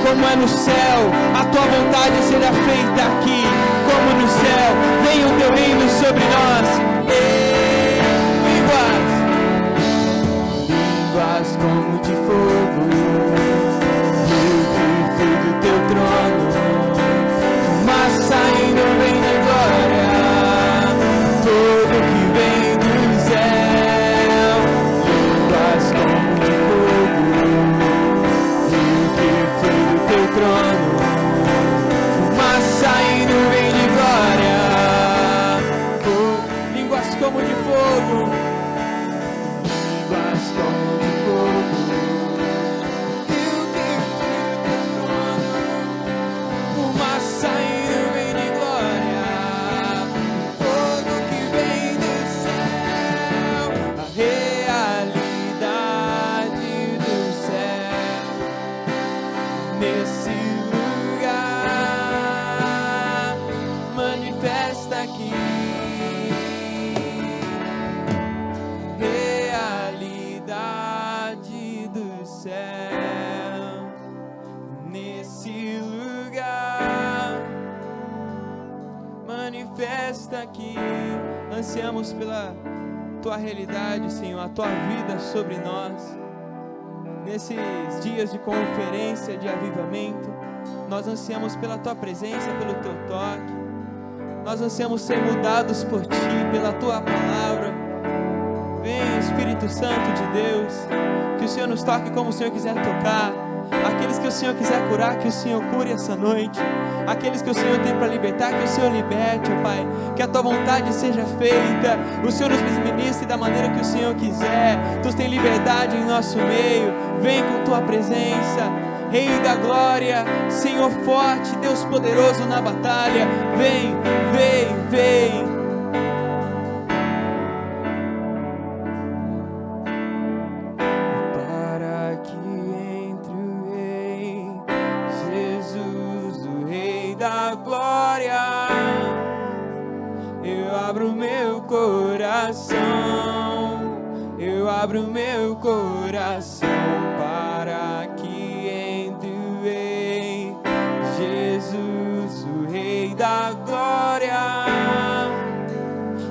como é no céu. A tua vontade seja feita aqui, como no céu. Venha o teu reino sobre nós. Línguas como de fogo, rio que flui do teu trono, fumaça e nuvem de glória, fogo que vem do céu. Línguas como de fogo, rio que flui do teu trono, fumaça e nuvem de glória, línguas como de fogo. Aqui, ansiamos pela tua realidade, Senhor, a tua vida sobre nós. Nesses dias de conferência, de avivamento, nós ansiamos pela tua presença, pelo teu toque. Nós ansiamos ser mudados por ti, pela tua palavra. Vem, Espírito Santo de Deus, que o Senhor nos toque como o Senhor quiser tocar. Aqueles que o Senhor quiser curar, que o Senhor cure essa noite. Aqueles que o Senhor tem para libertar, que o Senhor liberte, ó Pai. Que a tua vontade seja feita. O Senhor nos ministre da maneira que o Senhor quiser. Tu tem liberdade em nosso meio. Vem com tua presença, Rei da glória, Senhor forte, Deus poderoso na batalha. Vem, vem, vem. Eu abro meu coração para que entre o Rei, Jesus, o Rei da glória.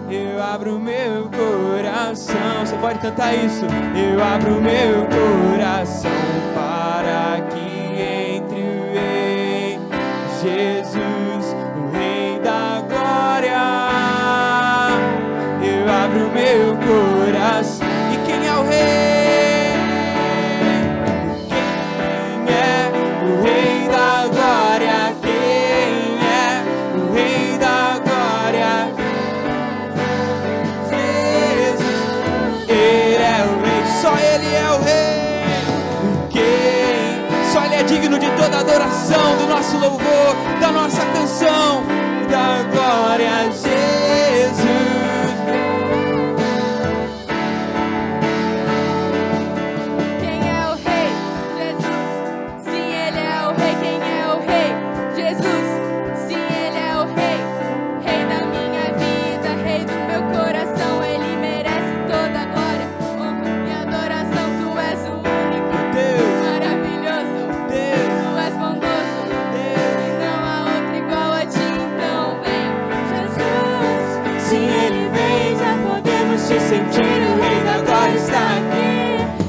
Eu abro meu coração. Você pode cantar isso? Eu abro meu coração para que entre o Rei, Jesus, o Rei da glória. Eu abro meu coração. E quem é o Rei? Quem é o Rei da glória? Quem é o Rei da glória? Jesus, Ele é o Rei. Só Ele é o Rei. Só Ele é digno de toda adoração, do nosso louvor, da nossa canção, da glória a Jesus. Sentir o Rei da glória está aqui.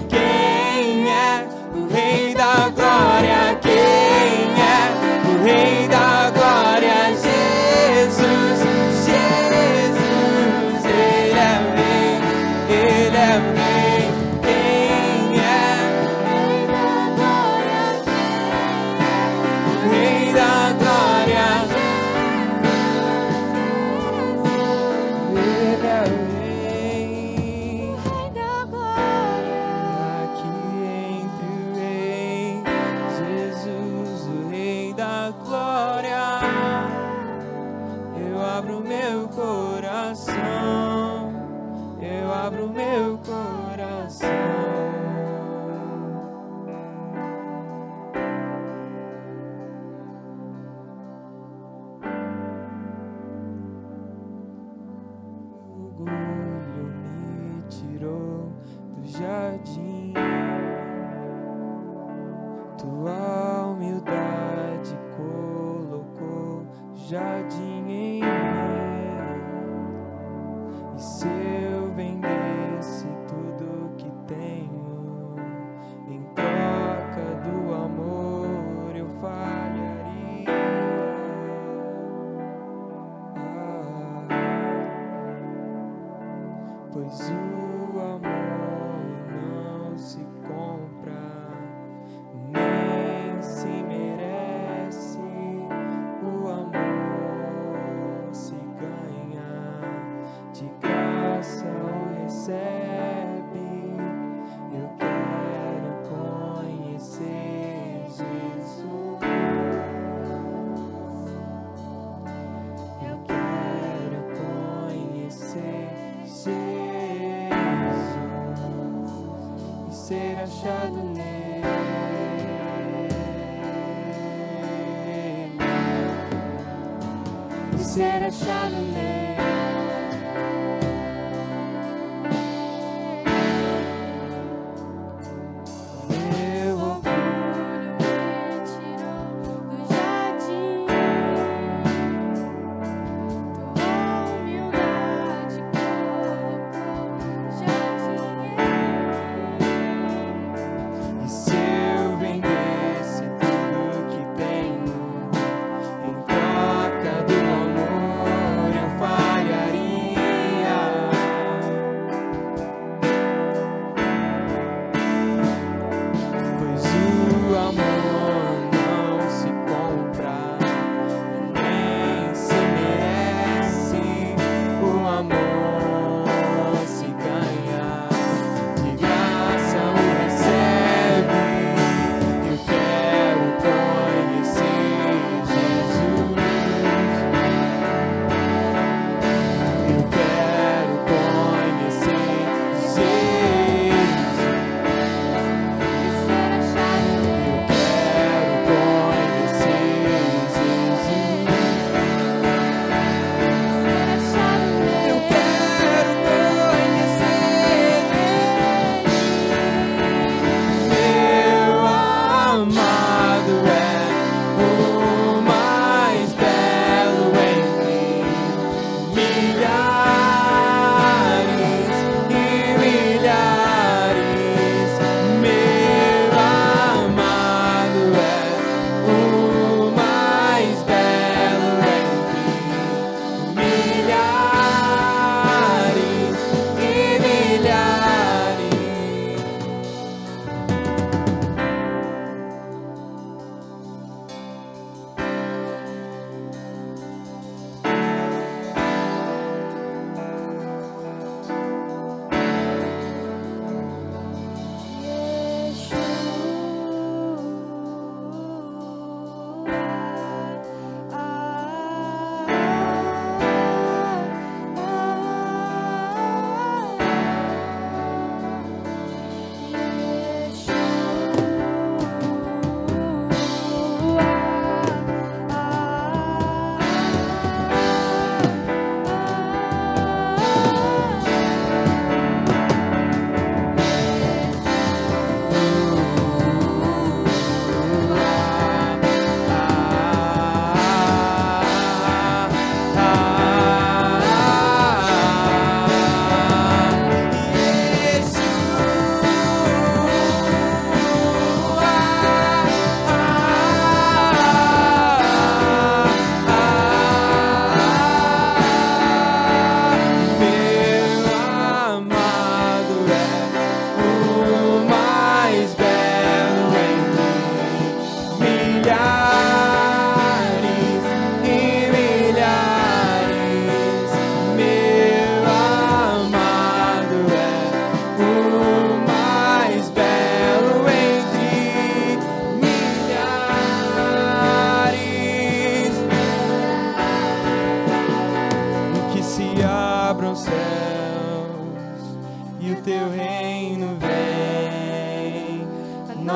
Quem é o Rei da glória? Quem é o Rei da glória? Jesus, Jesus, Ele é o Rei, Ele é o Rei. Quem é o Rei da glória? Ele é o Rei. Eu abro meu coração. O orgulho me tirou do jardim, tua humildade jardim em mim. E se eu vendesse tudo que tenho em troca do amor, eu falharia. Pois o amor não se compra, nem se merece. O amor se ganha, de graça o recebe. Eu quero conhecer Jesus. Eu quero conhecer Jesus e ser achado nele. E ser achado nele.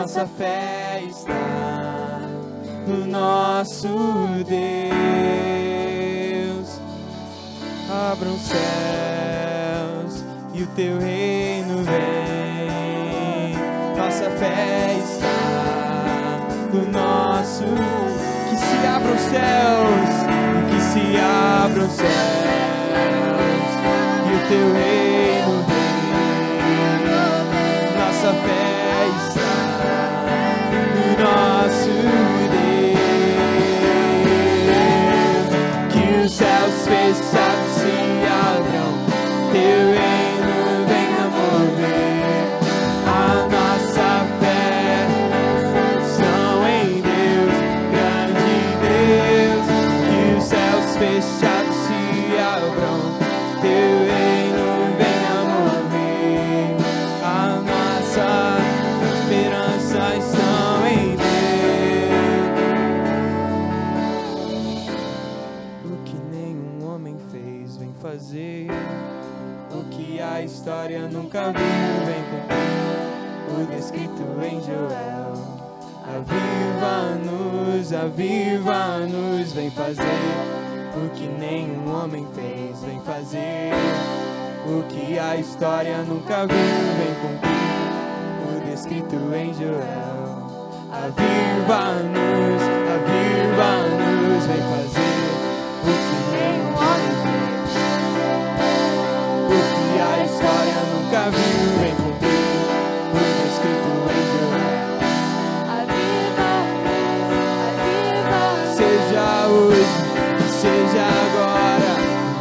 nossa fé está no nosso Deus. Abram os céus e o teu reino vem. Nossa fé está no nosso. Que se abram os céus e abram os céus e o teu reino vem. Nossa fé está no nosso Deus. Que os céus fechados se abram, teu reino venha mover. A nossa fé são em Deus, grande Deus. Que os céus fechados se abram, teu reino venha mover. A nossa esperança está em Deus. O que nenhum homem fez, vem fazer. O que a história nunca viu, vem cumprir. O descrito em Joel. Aviva-nos, vem fazer. O que nenhum homem fez, vem fazer. O que a história nunca viu, vem cumprir. O descrito em Joel. Aviva-nos, vem fazer. O que nenhum homem fez. O que a história nunca viu, vem cumprir. O descrito em Joel. Seja hoje, que seja agora,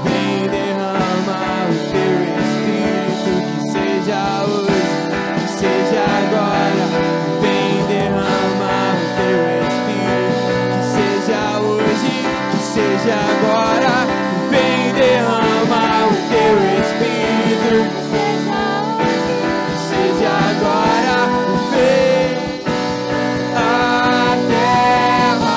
vem derramar o teu Espírito. Que seja hoje, que seja agora, vem derramar o teu Espírito. Que seja hoje, que seja agora, vem derramar o teu Espírito. Que seja agora, vem a terra.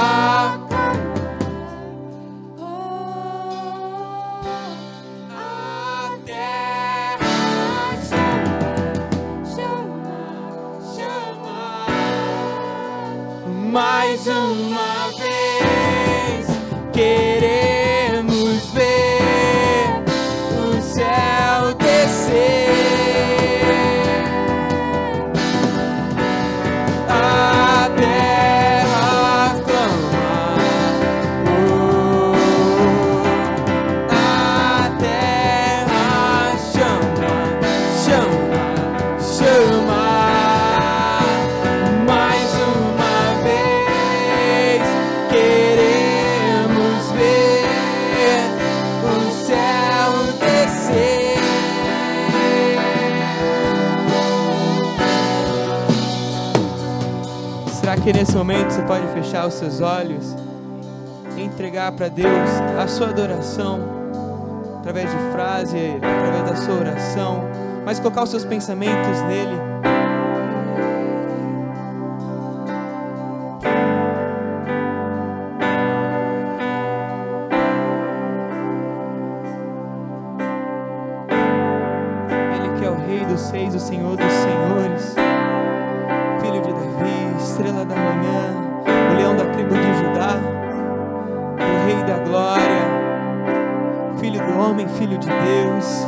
Mais uma vez queremos ver o céu descer, a terra clamar, a terra chama. Mais uma vez queremos ver o céu descer. Será que nesse momento você pode fechar os seus olhos e entregar para Deus a sua adoração através de frase, através da sua oração, mas colocar os seus pensamentos nele? Dos seis, o Senhor dos senhores, Filho de Davi, estrela da manhã, o leão da tribo de Judá, o Rei da glória, Filho do homem, Filho de Deus.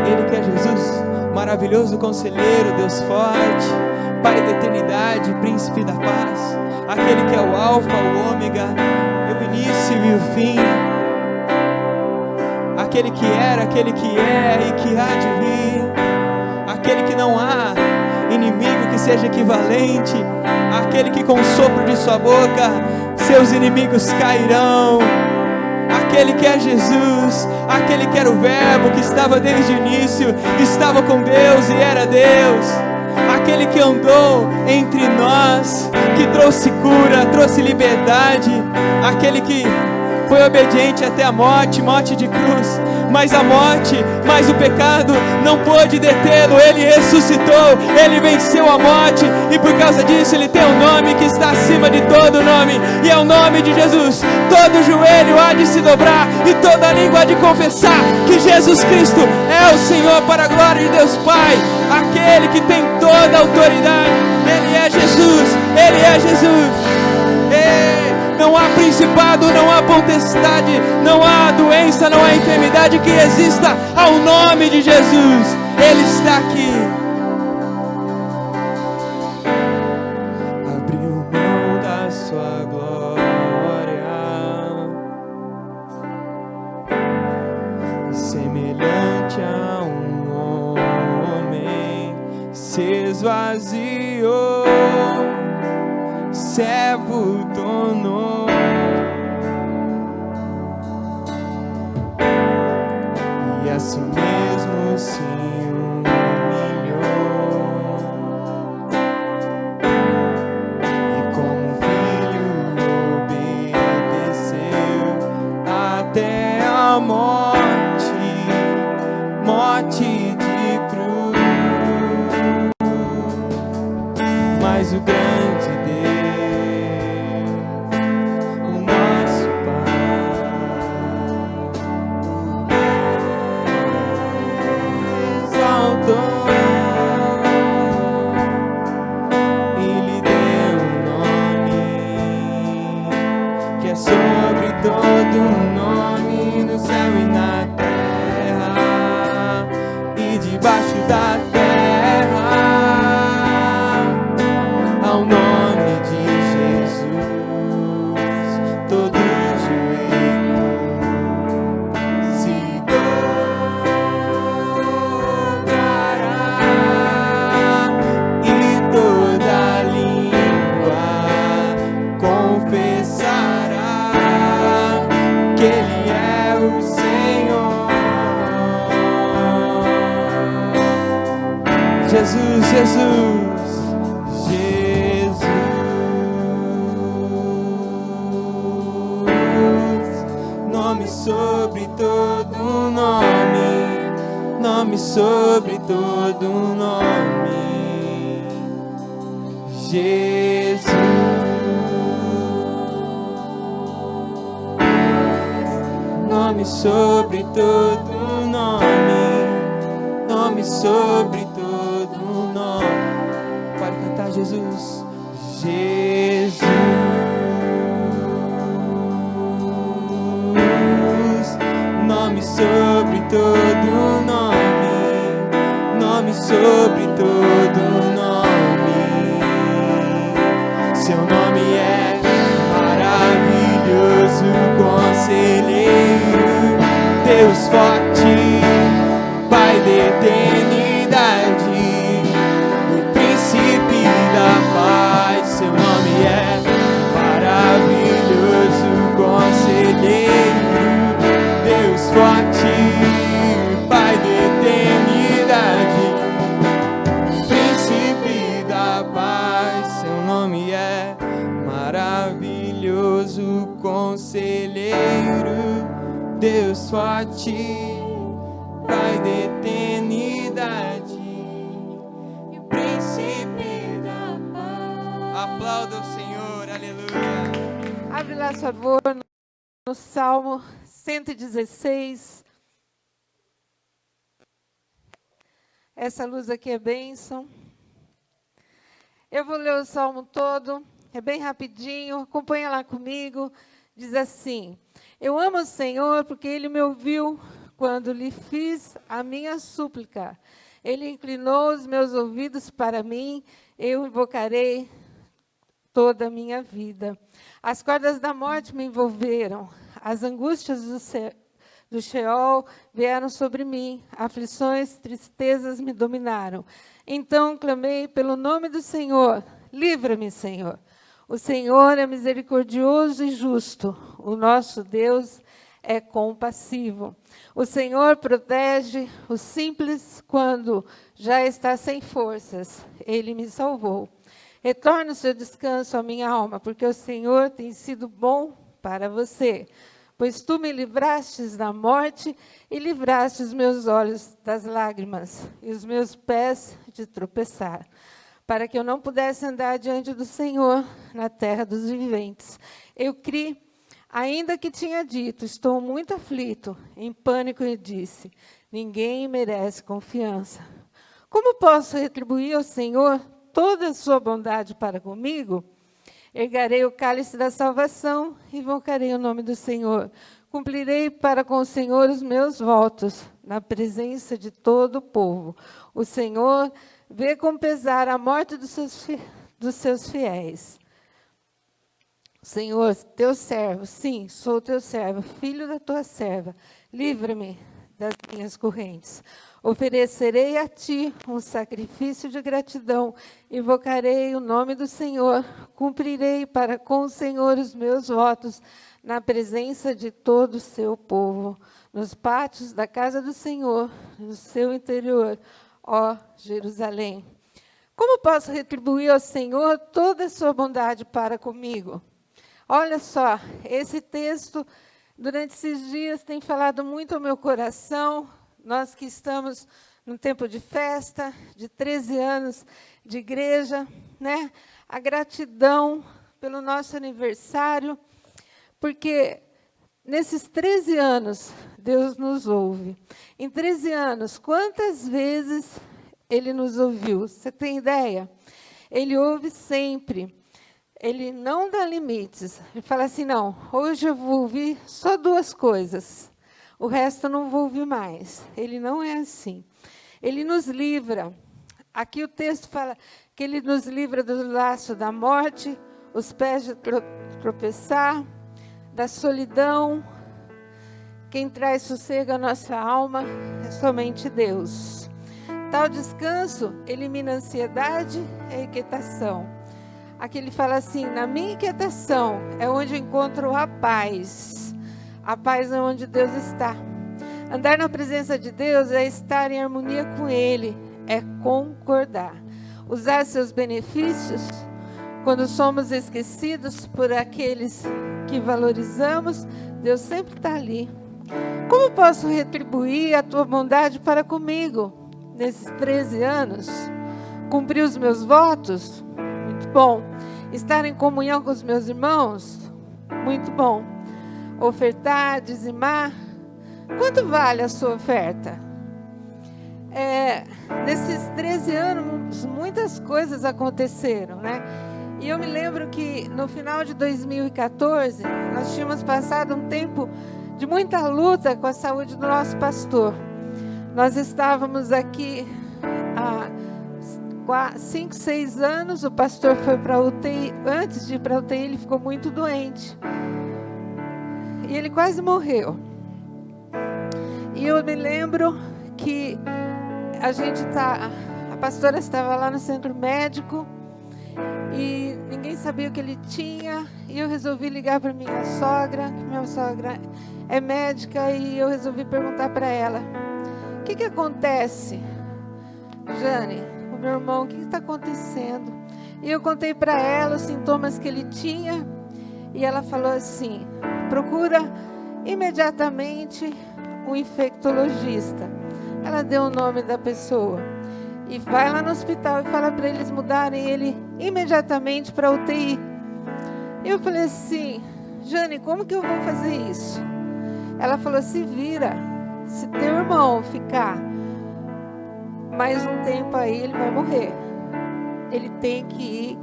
Ele que é Jesus, maravilhoso conselheiro, Deus forte, Pai da eternidade, Príncipe da paz, aquele que é o alfa, o ômega, o início e o fim, aquele que era, aquele que é e que há de vir, aquele que não há inimigo que seja equivalente, aquele que com o sopro de sua boca seus inimigos cairão, aquele que é Jesus, aquele que era o verbo, que estava desde o início, estava com Deus e era Deus, aquele que andou entre nós, que trouxe cura, trouxe liberdade, aquele que foi obediente até a morte, morte de cruz, mas a morte, mas o pecado não pôde detê-lo. Ele ressuscitou, ele venceu a morte, e por causa disso ele tem um nome que está acima de todo nome, e é o nome de Jesus. Todo joelho há de se dobrar e toda língua há de confessar que Jesus Cristo é o Senhor, para a glória de Deus Pai, aquele que tem toda a autoridade. Ele é Jesus, ele é Jesus. Não há principado, não há potestade, não há doença, não há enfermidade que resista ao nome de Jesus. Ele está aqui. Abriu mão da sua glória, esvaziou, servo tornou. E assim mesmo se humilhou, e como filho obedeceu até a morte de cruz. Mas o grande Deus, o nosso Pai, exaltou e lhe deu um nome que é sobre todo nome, no céu e na terra e debaixo da terra. Ao nome de Jesus, todo joelho se dobrará e toda língua confessará que Ele é o Senhor. Jesus, Jesus, Jesus, nome sobre todo nome, nome sobre todo nome, Jesus, nome sobre todo nome, nome sobre todo nome. Pode cantar, Jesus, Jesus, nome sobre todo nome, nome sobre todo nome. Seu nome é maravilhoso, conselheiro, Deus forte, Pai da eternidade, o príncipe da paz. Seu nome é maravilhoso, conselheiro, Deus forte, Pai da eternidade, príncipe da paz. Seu nome é maravilhoso, conselheiro, Deus forte, Pai da eternidade e príncipe da paz. Aplauda o Senhor, aleluia. Abre lá, por favor, no Salmo 116. Essa luz aqui é bênção. Eu vou ler o Salmo todo, é bem rapidinho, acompanha lá comigo. Diz assim: eu amo o Senhor porque Ele me ouviu quando lhe fiz a minha súplica. Ele inclinou os meus ouvidos para mim, eu invocarei toda a minha vida. As cordas da morte me envolveram, as angústias do Sheol vieram sobre mim, aflições, tristezas me dominaram. Então clamei pelo nome do Senhor, livra-me, Senhor. O Senhor é misericordioso e justo, o nosso Deus é compassivo. O Senhor protege o simples quando já está sem forças. Ele me salvou. Retorne o seu descanso à minha alma, porque o Senhor tem sido bom para você. Pois tu me livrastes da morte e livraste os meus olhos das lágrimas e os meus pés de tropeçar, para que eu não pudesse andar diante do Senhor na terra dos viventes. Eu criei, ainda que tinha dito, estou muito aflito, em pânico, e disse, ninguém merece confiança. Como posso retribuir ao Senhor toda a sua bondade para comigo? Ergarei o cálice da salvação, invocarei o nome do Senhor. Cumprirei para com o Senhor os meus votos, na presença de todo o povo. O Senhor vê com pesar a morte dos seus fiéis. Senhor, teu servo, sim, sou teu servo, filho da tua serva. Livra-me das minhas correntes. Oferecerei a ti um sacrifício de gratidão, invocarei o nome do Senhor, cumprirei para com o Senhor os meus votos, na presença de todo o seu povo, nos pátios da casa do Senhor, no seu interior, ó Jerusalém. Como posso retribuir ao Senhor toda a sua bondade para comigo? Olha só, esse texto, durante esses dias, tem falado muito ao meu coração. Nós que estamos num tempo de festa, de 13 anos de igreja, né? A gratidão pelo nosso aniversário, porque nesses 13 anos, Deus nos ouve. Em 13 anos, quantas vezes Ele nos ouviu? Você tem ideia? Ele ouve sempre. Ele não dá limites. Ele fala assim, não, hoje eu vou ouvir só 2 coisas. O resto eu não vou ouvir mais. Ele não é assim. Ele nos livra. Aqui o texto fala que Ele nos livra do laço da morte, os pés de tropeçar, da solidão. Quem traz sossego à nossa alma é somente Deus. Tal descanso elimina a ansiedade e a inquietação. Aqui ele fala assim, na minha inquietação é onde eu encontro a paz. A paz é onde Deus está. Andar na presença de Deus é estar em harmonia com Ele, é concordar. Usar seus benefícios quando somos esquecidos por aqueles que valorizamos, Deus sempre está ali. Como posso retribuir a tua bondade para comigo? Nesses 13 anos, cumprir os meus votos? Muito bom. Estar em comunhão com os meus irmãos? Muito bom. Ofertar, dizimar? Quanto vale a sua oferta? Nesses 13 anos, muitas coisas aconteceram, né? E eu me lembro que no final de 2014, nós tínhamos passado um tempo de muita luta com a saúde do nosso pastor. Nós estávamos aqui há 5, 6 anos, o pastor foi para a UTI. Antes de ir para a UTI, ele ficou muito doente. E ele quase morreu. E eu me lembro que a pastora estava lá no centro médico e ninguém sabia o que ele tinha. E eu resolvi ligar para minha sogra, que minha sogra é médica, e eu resolvi perguntar para ela: o que acontece, Jane, o meu irmão, o que está acontecendo? E eu contei para ela os sintomas que ele tinha, e ela falou assim: procura imediatamente um infectologista. Ela deu o nome da pessoa. E vai lá no hospital e fala para eles mudarem ele imediatamente para a UTI. E eu falei assim: Jane, como que eu vou fazer isso? Ela falou: se vira. Se teu irmão ficar mais um tempo aí, ele vai morrer. Ele tem que ir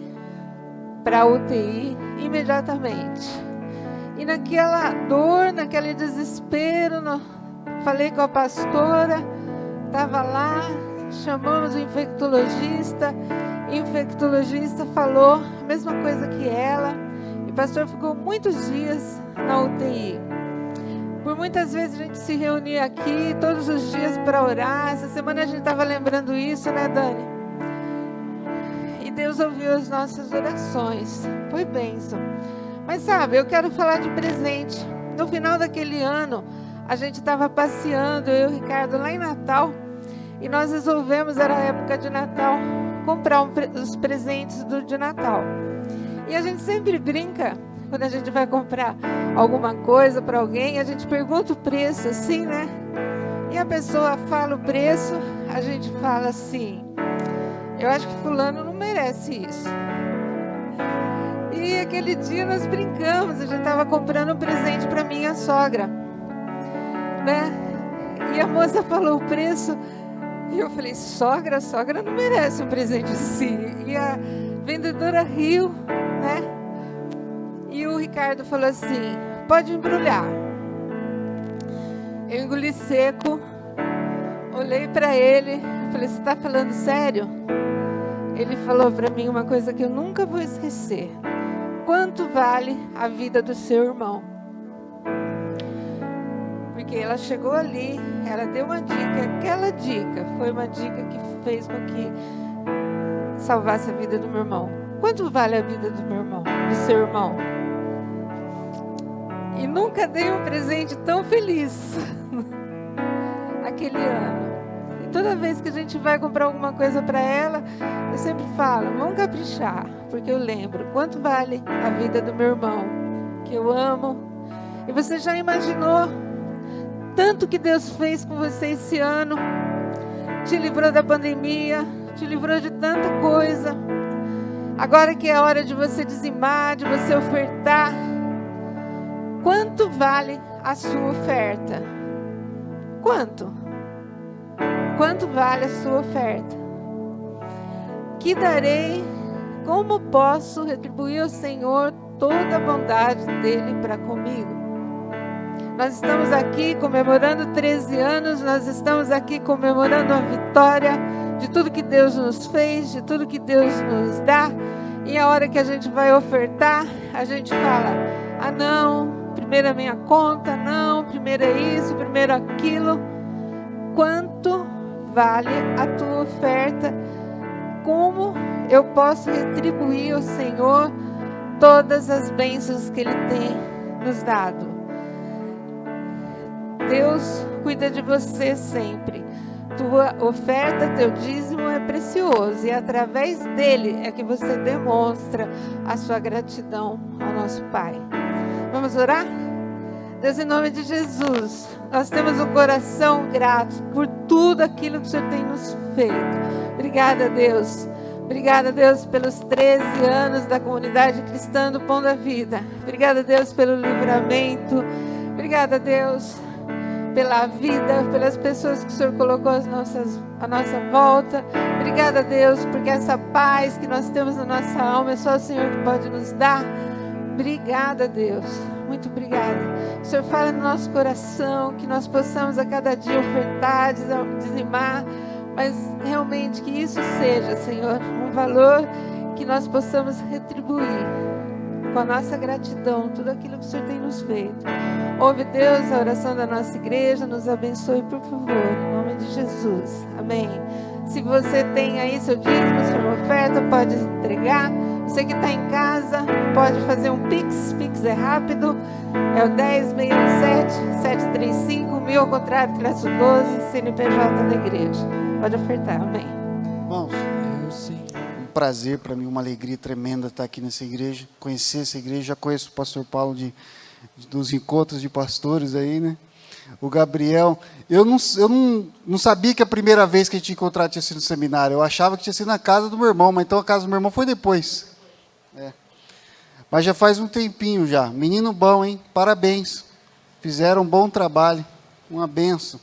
para a UTI imediatamente. E naquela dor, naquele desespero, falei com a pastora, estava lá, chamamos o infectologista falou a mesma coisa que ela, e o pastor ficou muitos dias na UTI. Por muitas vezes a gente se reunia aqui, todos os dias para orar. Essa semana a gente estava lembrando isso, né, Dani? E Deus ouviu as nossas orações, foi bênção. Mas sabe, eu quero falar de presente. No final daquele ano, a gente estava passeando, eu e o Ricardo, lá em Natal, e nós resolvemos, era a época de Natal, comprar os presentes de Natal. E a gente sempre brinca, quando a gente vai comprar alguma coisa para alguém, a gente pergunta o preço, assim, né? E a pessoa fala o preço, a gente fala assim: eu acho que fulano não merece isso. E aquele dia nós brincamos, a gente estava comprando um presente para minha sogra, né? E a moça falou o preço, e eu falei: sogra não merece um presente assim. E a vendedora riu, né? E o Ricardo falou assim: pode embrulhar. Eu engoli seco, olhei para ele, falei: você está falando sério? Ele falou para mim uma coisa que eu nunca vou esquecer: quanto vale a vida do seu irmão? Porque ela chegou ali, ela deu uma dica, aquela dica foi uma dica que fez com que salvasse a vida do meu irmão. Quanto vale a vida do meu irmão, do seu irmão? E nunca dei um presente tão feliz aquele ano. E toda vez que a gente vai comprar alguma coisa para ela, eu sempre falo, vamos caprichar, porque eu lembro quanto vale a vida do meu irmão, que eu amo. E você já imaginou tanto que Deus fez com você esse ano? Te livrou da pandemia, te livrou de tanta coisa. Agora que é hora de você dizimar, de você ofertar, quanto vale a sua oferta? Quanto? Quanto vale a sua oferta? Que darei? Como posso retribuir ao Senhor toda a bondade dele para comigo? Nós estamos aqui comemorando 13 anos, nós estamos aqui comemorando a vitória de tudo que Deus nos fez, de tudo que Deus nos dá. E a hora que a gente vai ofertar, a gente fala, ah não, primeiro a minha conta, não, primeiro é isso, primeiro aquilo. Quanto vale a tua oferta? Como eu posso retribuir ao Senhor todas as bênçãos que Ele tem nos dado? Deus cuida de você sempre. Tua oferta, teu dízimo é precioso e através dele é que você demonstra a sua gratidão ao nosso Pai. Vamos orar? Deus, em nome de Jesus, nós temos um coração grato por tudo aquilo que o Senhor tem nos feito. Obrigada, Deus. Obrigada, Deus, pelos 13 anos da comunidade cristã do Pão da Vida. Obrigada, Deus, pelo livramento. Obrigada, Deus, pela vida, pelas pessoas que o Senhor colocou à nossa volta. Obrigada, Deus, porque essa paz que nós temos na nossa alma é só o Senhor que pode nos dar. Obrigada, Deus. Muito obrigada. O Senhor fala no nosso coração, que nós possamos a cada dia ofertar, dizimar, mas realmente que isso seja, Senhor, um valor que nós possamos retribuir com a nossa gratidão, tudo aquilo que o Senhor tem nos feito. Ouve, Deus, a oração da nossa igreja, nos abençoe, por favor, em nome de Jesus. Amém. Se você tem aí seu dízimo, sua oferta, pode entregar. Você que está em casa, pode fazer um Pix. Pix é rápido, é o 1067-735-1000, ao contrário, traço 12, CNPJ da igreja. Pode ofertar, amém. Irmãos, um prazer para mim, uma alegria tremenda estar aqui nessa igreja, conhecer essa igreja. Já conheço o pastor Paulo dos encontros de pastores aí, né? O Gabriel, eu não sabia que a primeira vez que a gente encontrava tinha sido no seminário. Eu achava que tinha sido na casa do meu irmão, mas então a casa do meu irmão foi depois. Mas já faz um tempinho já. Menino bom, hein? Parabéns. Fizeram um bom trabalho. Uma benção.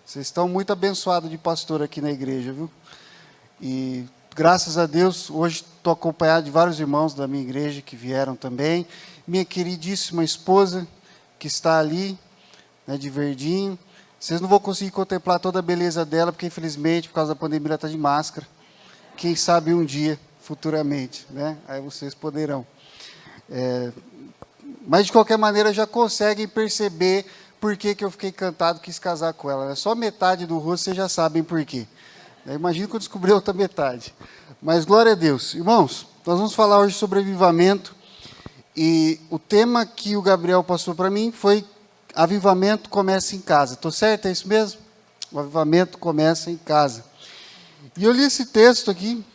Vocês estão muito abençoados de pastor aqui na igreja, viu? E graças a Deus, hoje estou acompanhado de vários irmãos da minha igreja que vieram também. Minha queridíssima esposa, que está ali, né, de verdinho. Vocês não vão conseguir contemplar toda a beleza dela, porque infelizmente, por causa da pandemia, ela está de máscara. Quem sabe um dia, futuramente, né? Aí vocês poderão. Mas de qualquer maneira já conseguem perceber por que eu fiquei encantado, quis casar com ela. Só metade do rosto vocês já sabem por quê. Imagino que eu descobri a outra metade. Mas glória a Deus. Irmãos, nós vamos falar hoje sobre avivamento. E o tema que o Gabriel passou para mim foi: avivamento começa em casa. Estou certo? É isso mesmo? O avivamento começa em casa. E eu li esse texto aqui,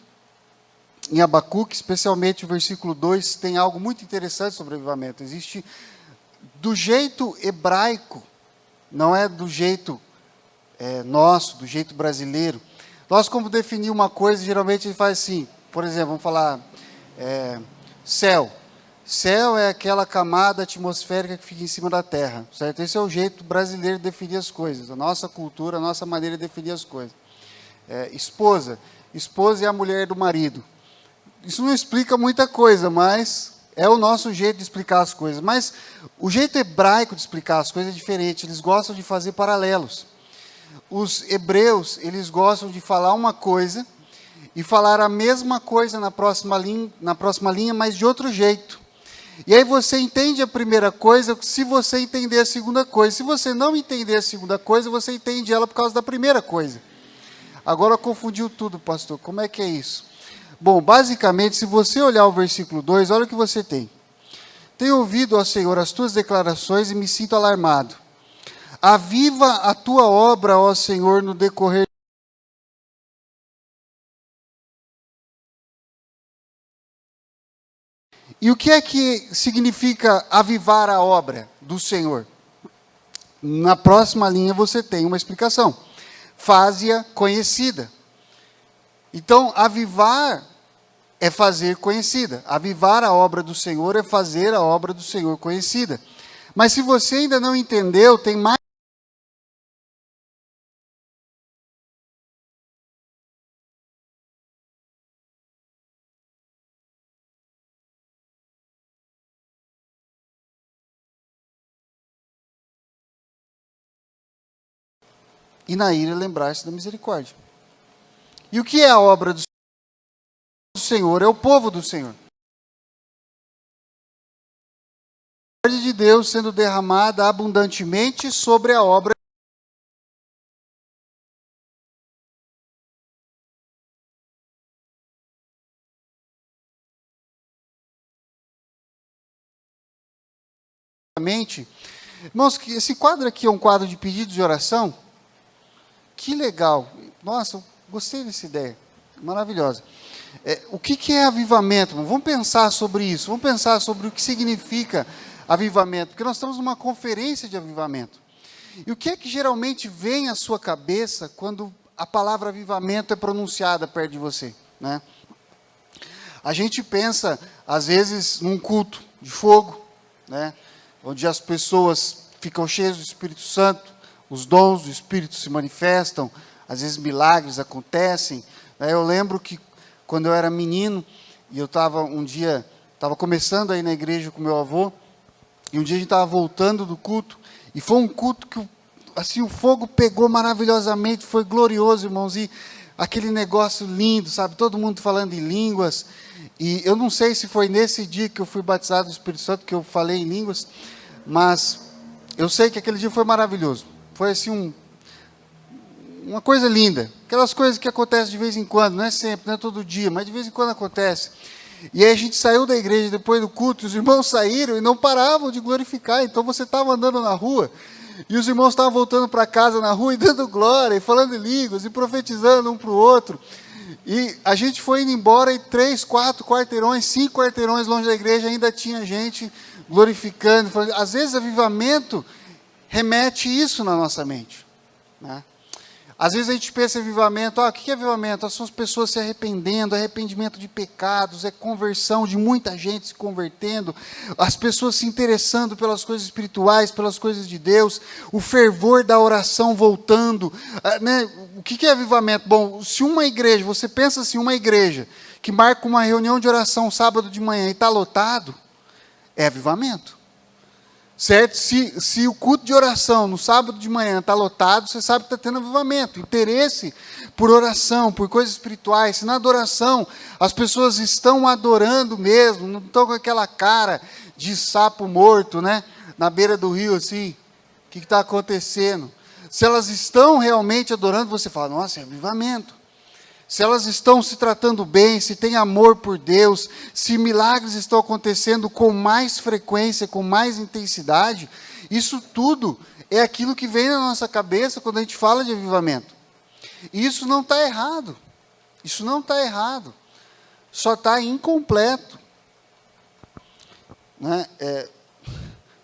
em Abacuque, especialmente o versículo 2, tem algo muito interessante sobre avivamento. Existe, do jeito hebraico, não é do jeito nosso, do jeito brasileiro. Nós, como definir uma coisa, geralmente a gente faz assim, por exemplo, vamos falar céu. Céu é aquela camada atmosférica que fica em cima da terra, certo? Esse é o jeito brasileiro de definir as coisas, a nossa cultura, a nossa maneira de definir as coisas. Esposa é a mulher do marido. Isso não explica muita coisa, mas é o nosso jeito de explicar as coisas. Mas o jeito hebraico de explicar as coisas é diferente, eles gostam de fazer paralelos. Os hebreus, eles gostam de falar uma coisa e falar a mesma coisa na próxima linha, mas de outro jeito. E aí você entende a primeira coisa se você entender a segunda coisa. Se você não entender a segunda coisa, você entende ela por causa da primeira coisa. Agora confundiu tudo, pastor. Como é que é isso? Bom, basicamente, se você olhar o versículo 2, olha o que você tem. Tenho ouvido, ó Senhor, as tuas declarações e me sinto alarmado. Aviva a tua obra, ó Senhor, no decorrer. E o que é que significa avivar a obra do Senhor? Na próxima linha você tem uma explicação. Faze-a conhecida. Então, avivar é fazer conhecida. Avivar a obra do Senhor é fazer a obra do Senhor conhecida. Mas se você ainda não entendeu, tem mais. E na ira lembrar-se da misericórdia. E o que é a obra do Senhor? É o povo do Senhor. A misericórdia de Deus sendo derramada abundantemente sobre a obra. Irmãos, esse quadro aqui é um quadro de pedidos de oração. Que legal. Nossa, eu gostei dessa ideia. Maravilhosa. O que é avivamento? Vamos pensar sobre isso. Vamos pensar sobre o que significa avivamento. Porque nós estamos numa conferência de avivamento. E o que é que geralmente vem à sua cabeça quando a palavra avivamento é pronunciada perto de você, né? A gente pensa, às vezes, num culto de fogo, né? Onde as pessoas ficam cheias do Espírito Santo, os dons do Espírito se manifestam, às vezes milagres acontecem. Eu lembro que quando eu era menino, e eu estava começando aí na igreja com meu avô, e um dia a gente estava voltando do culto, e foi um culto que assim, o fogo pegou maravilhosamente, foi glorioso, irmãos, e aquele negócio lindo, sabe, todo mundo falando em línguas, e eu não sei se foi nesse dia que eu fui batizado do Espírito Santo, que eu falei em línguas, mas eu sei que aquele dia foi maravilhoso. Foi assim uma coisa linda. Aquelas coisas que acontecem de vez em quando, não é sempre, não é todo dia, mas de vez em quando acontece. E aí a gente saiu da igreja depois do culto, os irmãos saíram e não paravam de glorificar. Então você estava andando na rua, e os irmãos estavam voltando para casa na rua e dando glória, e falando em línguas, e profetizando um para o outro. E a gente foi indo embora, e 3, 4 quarteirões, 5 quarteirões longe da igreja, ainda tinha gente glorificando. Falando. Às vezes, avivamento remete isso na nossa mente, né? Às vezes a gente pensa em avivamento, o que é avivamento? São as pessoas se arrependendo, arrependimento de pecados, é conversão de muita gente se convertendo, as pessoas se interessando pelas coisas espirituais, pelas coisas de Deus, o fervor da oração voltando, né? O que é avivamento? Bom, se uma igreja, você pensa assim, uma igreja que marca uma reunião de oração sábado de manhã e está lotado, é avivamento. Certo? Se o culto de oração no sábado de manhã está lotado, você sabe que está tendo avivamento, interesse por oração, por coisas espirituais. Se na adoração as pessoas estão adorando mesmo, não estão com aquela cara de sapo morto, né? Na beira do rio, assim, o que está acontecendo? Se elas estão realmente adorando, você fala, nossa, é avivamento. Se elas estão se tratando bem, se tem amor por Deus, se milagres estão acontecendo com mais frequência, com mais intensidade, isso tudo é aquilo que vem na nossa cabeça quando a gente fala de avivamento. E isso não está errado. Isso não está errado. Só está incompleto. Né?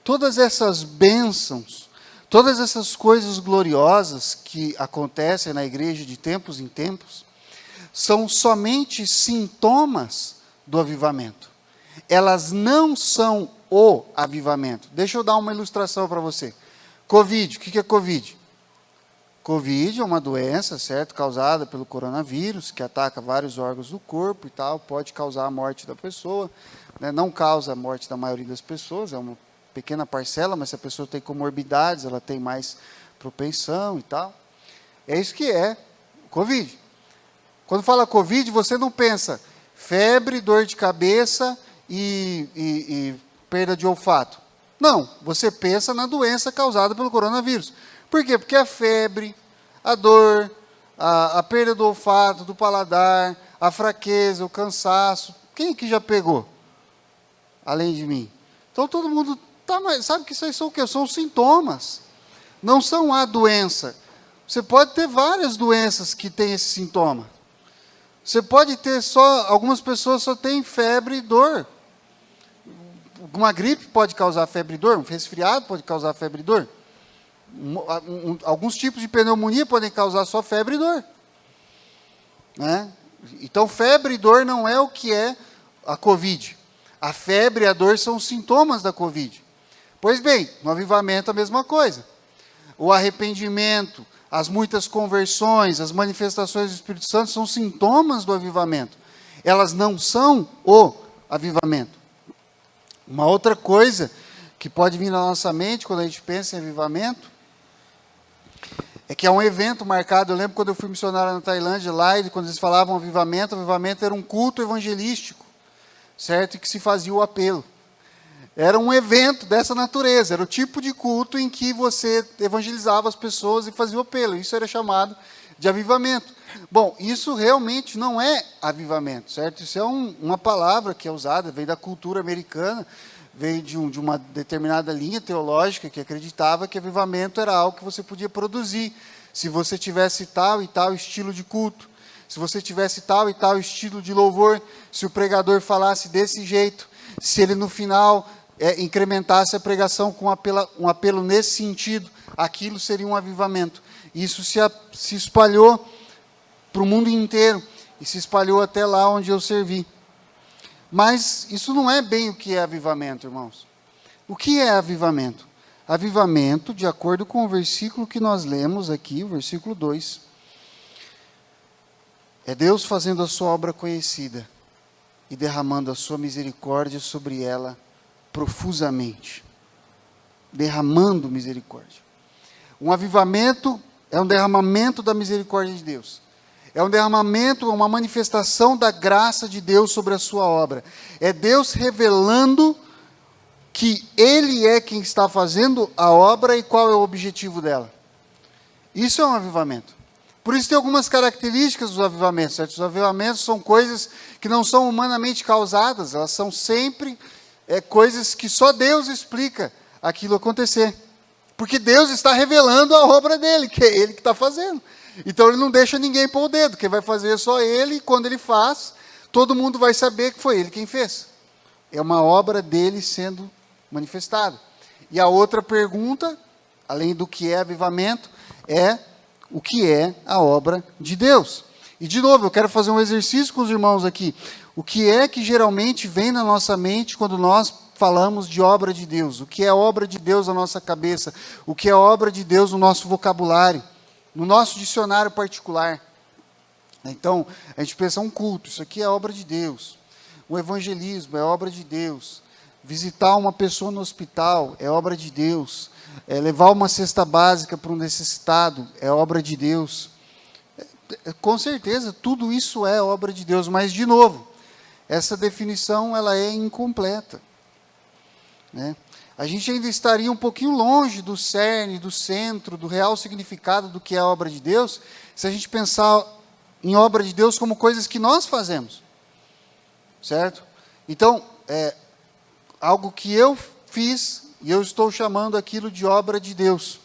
Todas essas bênçãos, todas essas coisas gloriosas que acontecem na igreja de tempos em tempos, são somente sintomas do avivamento. Elas não são o avivamento. Deixa eu dar uma ilustração para você. Covid, o que é Covid? Covid é uma doença, certo? Causada pelo coronavírus, que ataca vários órgãos do corpo e tal, pode causar a morte da pessoa, né? Não causa a morte da maioria das pessoas, é uma pequena parcela, mas se a pessoa tem comorbidades, ela tem mais propensão e tal. É isso que é Covid. Quando fala Covid, você não pensa febre, dor de cabeça e perda de olfato? Não, você pensa na doença causada pelo coronavírus. Por quê? Porque a febre, a dor, a perda do olfato, do paladar, a fraqueza, o cansaço. Quem que já pegou? Além de mim. Então todo mundo sabe que isso aí são o quê? São os sintomas. Não são a doença. Você pode ter várias doenças que têm esse sintoma. Você pode ter algumas pessoas só têm febre e dor. Uma gripe pode causar febre e dor, um resfriado pode causar febre e dor. Alguns tipos de pneumonia podem causar só febre e dor. Né? Então, febre e dor não é o que é a Covid. A febre e a dor são os sintomas da Covid. Pois bem, no avivamento a mesma coisa. O arrependimento, as muitas conversões, as manifestações do Espírito Santo são sintomas do avivamento. Elas não são o avivamento. Uma outra coisa que pode vir na nossa mente quando a gente pensa em avivamento é que é um evento marcado. Eu lembro quando eu fui missionário na Tailândia, lá, e quando eles falavam avivamento era um culto evangelístico, certo? E que se fazia o apelo. Era um evento dessa natureza, era o tipo de culto em que você evangelizava as pessoas e fazia o apelo. Isso era chamado de avivamento. Bom, isso realmente não é avivamento, certo? Isso é uma palavra que é usada, veio da cultura americana, veio de uma determinada linha teológica que acreditava que avivamento era algo que você podia produzir, se você tivesse tal e tal estilo de culto, se você tivesse tal e tal estilo de louvor, se o pregador falasse desse jeito, se ele no final incrementasse a pregação com um apelo nesse sentido, aquilo seria um avivamento. Isso se espalhou para o mundo inteiro e se espalhou até lá onde eu servi. Mas isso não é bem o que é avivamento, irmãos. O que é avivamento? Avivamento, de acordo com o versículo que nós lemos aqui, o versículo 2, é Deus fazendo a sua obra conhecida e derramando a sua misericórdia sobre ela profusamente. Derramando misericórdia. Um avivamento é um derramamento da misericórdia de Deus. É um derramamento, uma manifestação da graça de Deus sobre a sua obra. É Deus revelando que Ele é quem está fazendo a obra e qual é o objetivo dela. Isso é um avivamento. Por isso tem algumas características dos avivamentos, certo? Os avivamentos são coisas que não são humanamente causadas, elas são sempre coisas que só Deus explica aquilo acontecer. Porque Deus está revelando a obra dele, que é Ele que está fazendo. Então Ele não deixa ninguém pôr o dedo, quem vai fazer é só Ele, e quando Ele faz, todo mundo vai saber que foi Ele quem fez. É uma obra dele sendo manifestada. E a outra pergunta, além do que é avivamento, é o que é a obra de Deus. E de novo, eu quero fazer um exercício com os irmãos aqui. O que é que geralmente vem na nossa mente quando nós falamos de obra de Deus? O que é obra de Deus na nossa cabeça? O que é obra de Deus no nosso vocabulário? No nosso dicionário particular? Então, a gente pensa um culto, isso aqui é obra de Deus. O evangelismo é obra de Deus. Visitar uma pessoa no hospital é obra de Deus. Levar uma cesta básica para um necessitado é obra de Deus. Com certeza, tudo isso é obra de Deus, mas, de novo, essa definição ela é incompleta. Né? A gente ainda estaria um pouquinho longe do cerne, do centro, do real significado do que é a obra de Deus, se a gente pensar em obra de Deus como coisas que nós fazemos. Certo? Então, algo que eu fiz, e eu estou chamando aquilo de obra de Deus.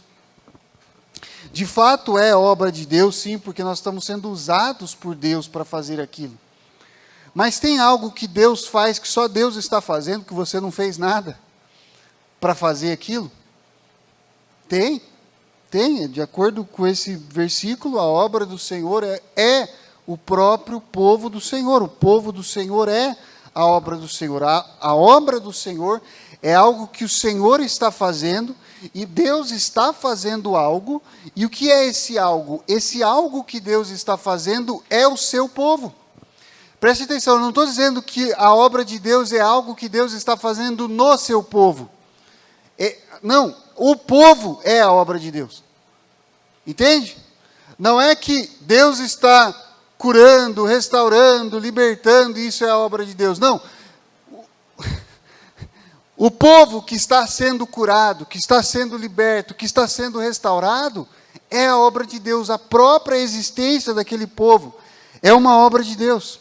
De fato é obra de Deus, sim, porque nós estamos sendo usados por Deus para fazer aquilo. Mas tem algo que Deus faz, que só Deus está fazendo, que você não fez nada para fazer aquilo? Tem, de acordo com esse versículo, a obra do Senhor é o próprio povo do Senhor. O povo do Senhor é a obra do Senhor. A obra do Senhor é algo que o Senhor está fazendo, e Deus está fazendo algo, e o que é esse algo? Esse algo que Deus está fazendo é o seu povo. Preste atenção, eu não estou dizendo que a obra de Deus é algo que Deus está fazendo no seu povo. Não, o povo é a obra de Deus. Entende? Não é que Deus está curando, restaurando, libertando, e isso é a obra de Deus. Não. O povo que está sendo curado, que está sendo liberto, que está sendo restaurado, é a obra de Deus. A própria existência daquele povo é uma obra de Deus.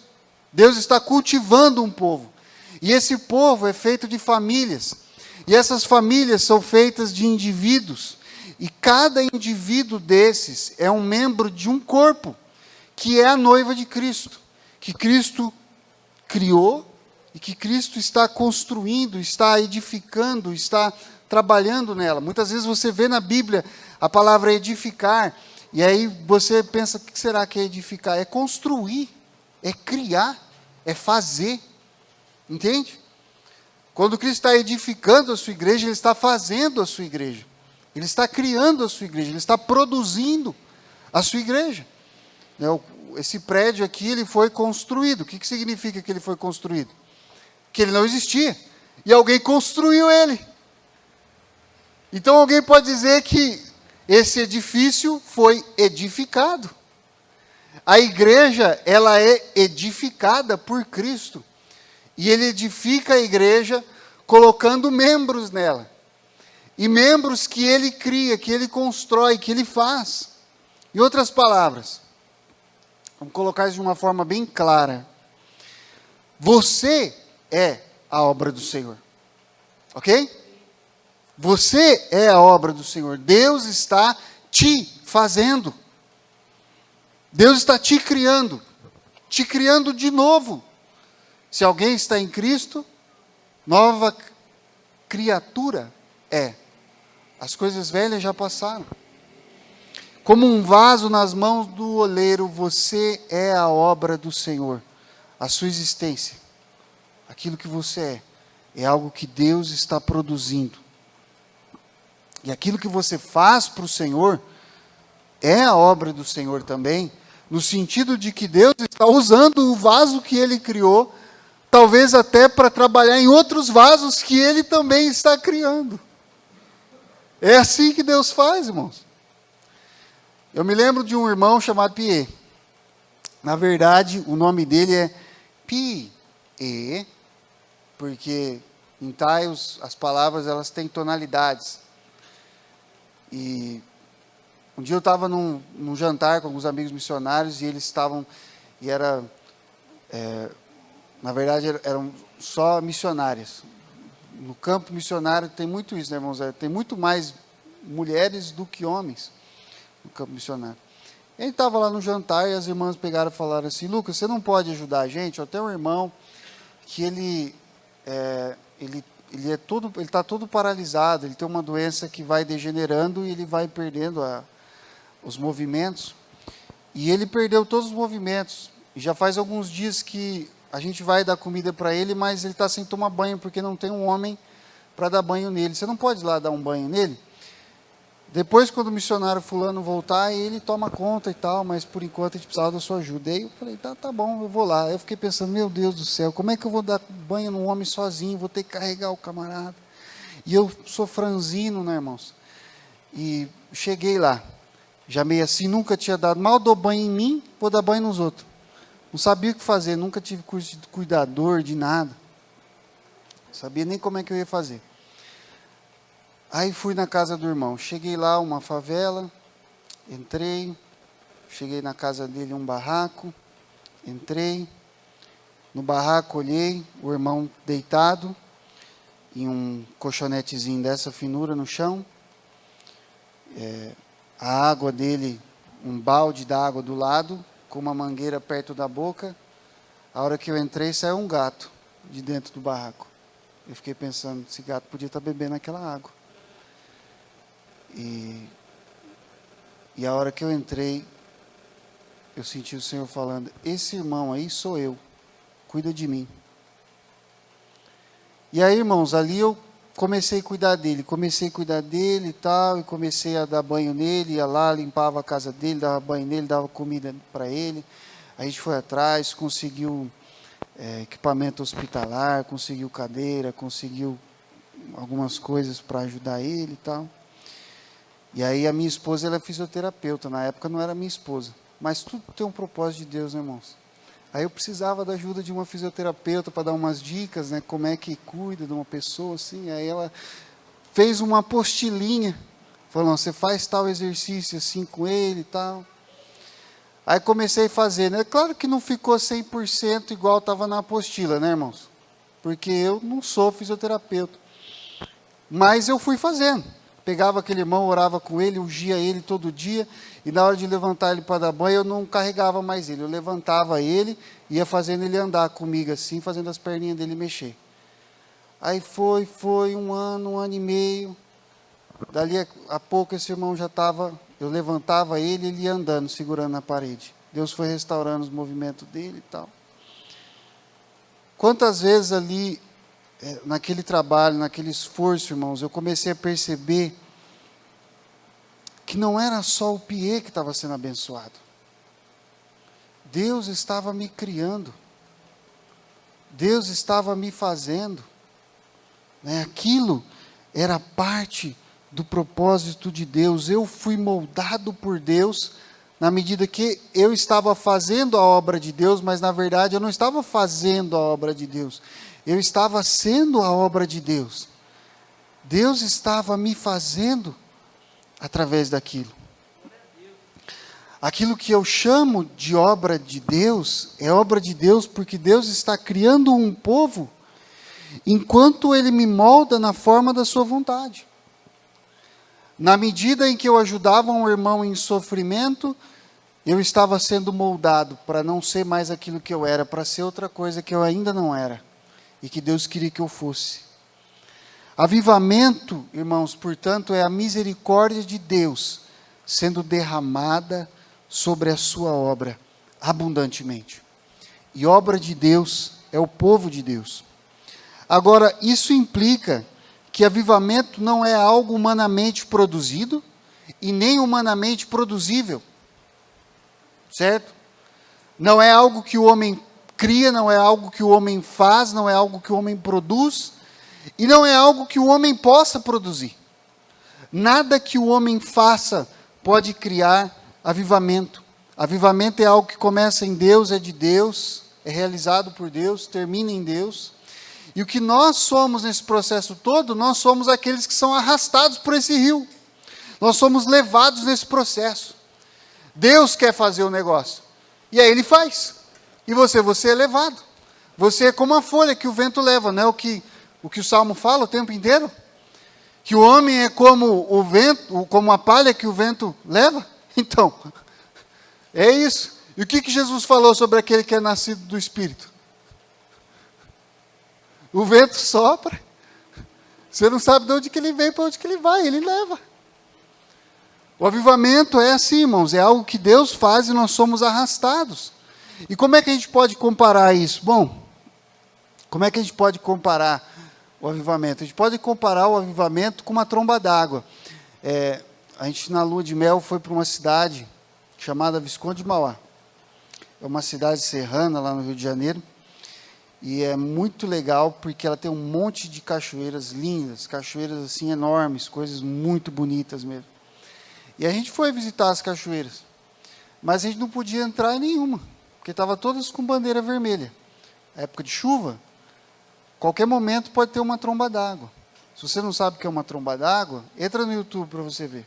Deus está cultivando um povo. E esse povo é feito de famílias. E essas famílias são feitas de indivíduos. E cada indivíduo desses é um membro de um corpo, que é a noiva de Cristo. Que Cristo criou e que Cristo está construindo, está edificando, está trabalhando nela. Muitas vezes você vê na Bíblia a palavra edificar, e aí você pensa, o que será que é edificar? É construir, é criar, é fazer. Entende? Quando Cristo está edificando a sua igreja, Ele está fazendo a sua igreja. Ele está criando a sua igreja, Ele está produzindo a sua igreja. Esse prédio aqui, ele foi construído. O que significa que ele foi construído? Que ele não existia. E alguém construiu ele. Então alguém pode dizer que esse edifício foi edificado. A igreja, ela é edificada por Cristo. E Ele edifica a igreja colocando membros nela. E membros que Ele cria, que Ele constrói, que Ele faz. Em outras palavras, vamos colocar isso de uma forma bem clara. Você é a obra do Senhor. Ok? Você é a obra do Senhor. Deus está te fazendo. Deus está te criando de novo. Se alguém está em Cristo, nova criatura é. As coisas velhas já passaram. Como um vaso nas mãos do oleiro, você é a obra do Senhor. A sua existência, aquilo que você é algo que Deus está produzindo. E aquilo que você faz para o Senhor, é a obra do Senhor também, no sentido de que Deus está usando o vaso que Ele criou, talvez até para trabalhar em outros vasos que Ele também está criando. É assim que Deus faz, irmãos. Eu me lembro de um irmão chamado Pierre. Na verdade, o nome dele é Pierre, porque em Thai as palavras elas têm tonalidades. E um dia eu estava num jantar com alguns amigos missionários e eles estavam, na verdade eram só missionárias. No campo missionário tem muito isso, né, irmãos? Tem muito mais mulheres do que homens no campo missionário. Ele estava lá no jantar e as irmãs pegaram e falaram assim: Lucas, você não pode ajudar a gente? Eu tenho um irmão que ele está todo paralisado, ele tem uma doença que vai degenerando e ele vai perdendo os movimentos. E ele perdeu todos os movimentos. E já faz alguns dias que a gente vai dar comida para ele, mas ele está sem tomar banho, porque não tem um homem para dar banho nele. Você não pode ir lá dar um banho nele? Depois, quando o missionário fulano voltar, ele toma conta e tal, mas por enquanto a gente precisava da sua ajuda. Aí eu falei, tá bom, eu vou lá. Aí eu fiquei pensando, meu Deus do céu, como é que eu vou dar banho num homem sozinho? Vou ter que carregar o camarada. E eu sou franzino, né, irmãos? E cheguei lá, já meio assim, nunca tinha dado, mal dou banho em mim, vou dar banho nos outros. Não sabia o que fazer, nunca tive curso de cuidador, de nada. Não sabia nem como é que eu ia fazer. Aí fui na casa do irmão, cheguei lá, uma favela, entrei, cheguei na casa dele, um barraco, entrei, no barraco olhei, o irmão deitado, em um colchonetezinho dessa finura no chão, a água dele, um balde d'água do lado, com uma mangueira perto da boca. A hora que eu entrei, saiu um gato de dentro do barraco. Eu fiquei pensando, esse gato podia estar bebendo aquela água. E a hora que eu entrei, eu senti o Senhor falando, esse irmão aí sou eu, cuida de mim. E aí, irmãos, ali eu comecei a cuidar dele e tal, e comecei a dar banho nele, ia lá, limpava a casa dele, dava banho nele, dava comida para ele. A gente foi atrás, conseguiu equipamento hospitalar, conseguiu cadeira, conseguiu algumas coisas para ajudar ele e tal. E aí a minha esposa, ela é fisioterapeuta, na época não era minha esposa, mas tudo tem um propósito de Deus, né, irmãos? Aí eu precisava da ajuda de uma fisioterapeuta para dar umas dicas, né, como é que cuida de uma pessoa assim. Aí ela fez uma apostilinha, falou, você faz tal exercício assim com ele e tal. Aí comecei a fazer, né? Claro que não ficou 100% igual estava na apostila, né, irmãos? Porque eu não sou fisioterapeuta. Mas eu fui fazendo. Pegava aquele irmão, orava com ele, ungia ele todo dia, e na hora de levantar ele para dar banho, eu não carregava mais ele. Eu levantava ele, ia fazendo ele andar comigo assim, fazendo as perninhas dele mexer. Aí foi um ano e meio. Dali a pouco esse irmão já estava, eu levantava ele ia andando, segurando na parede. Deus foi restaurando os movimentos dele e tal. Quantas vezes ali, naquele trabalho, naquele esforço, irmãos, eu comecei a perceber que não era só o Piê que estava sendo abençoado. Deus estava me criando. Deus estava me fazendo. Né? Aquilo era parte do propósito de Deus. Eu fui moldado por Deus na medida que eu estava fazendo a obra de Deus, mas na verdade eu não estava fazendo a obra de Deus. Eu estava sendo a obra de Deus. Deus estava me fazendo através daquilo. Aquilo que eu chamo de obra de Deus, é obra de Deus porque Deus está criando um povo enquanto Ele me molda na forma da sua vontade. Na medida em que eu ajudava um irmão em sofrimento, eu estava sendo moldado para não ser mais aquilo que eu era, para ser outra coisa que eu ainda não era, e que Deus queria que eu fosse. Avivamento, irmãos, portanto, é a misericórdia de Deus sendo derramada sobre a sua obra, abundantemente. E obra de Deus é o povo de Deus. Agora, isso implica que avivamento não é algo humanamente produzido e nem humanamente produzível. Certo? Não é algo que o homem cria, não é algo que o homem faz, não é algo que o homem produz, e não é algo que o homem possa produzir. Nada que o homem faça pode criar avivamento. Avivamento é algo que começa em Deus, é de Deus, é realizado por Deus, termina em Deus. E o que nós somos nesse processo todo, nós somos aqueles que são arrastados por esse rio. Nós somos levados nesse processo. Deus quer fazer o negócio. E aí Ele faz. E você é levado. Você é como a folha que o vento leva, não é o que o Salmo fala o tempo inteiro? Que o homem é como o vento, como a palha que o vento leva? Então, é isso. E o que Jesus falou sobre aquele que é nascido do Espírito? O vento sopra, você não sabe de onde que ele vem, para onde que ele vai, ele leva. O avivamento é assim, irmãos, é algo que Deus faz e nós somos arrastados. E como é que a gente pode comparar isso? Bom, como é que a gente pode comparar o avivamento? A gente pode comparar o avivamento com uma tromba d'água. A gente na lua de mel foi para uma cidade chamada Visconde de Mauá. É uma cidade serrana lá no Rio de Janeiro. E é muito legal porque ela tem um monte de cachoeiras lindas, cachoeiras assim enormes, coisas muito bonitas mesmo. E a gente foi visitar as cachoeiras, mas a gente não podia entrar em nenhuma, porque estavam todas com bandeira vermelha. Época de chuva, qualquer momento pode ter uma tromba d'água. Se você não sabe o que é uma tromba d'água, entra no YouTube para você ver.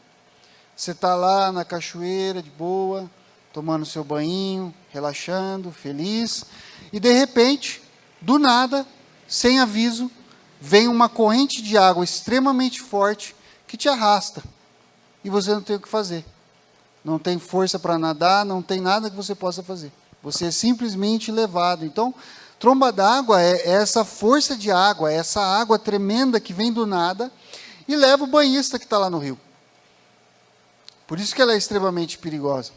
Você está lá na cachoeira, de boa, tomando seu banho, relaxando, feliz, e de repente, do nada, sem aviso, vem uma corrente de água extremamente forte que te arrasta. E você não tem o que fazer. Não tem força para nadar, não tem nada que você possa fazer. Você é simplesmente levado. Então, tromba d'água é essa força de água, é essa água tremenda que vem do nada e leva o banhista que está lá no rio. Por isso que ela é extremamente perigosa.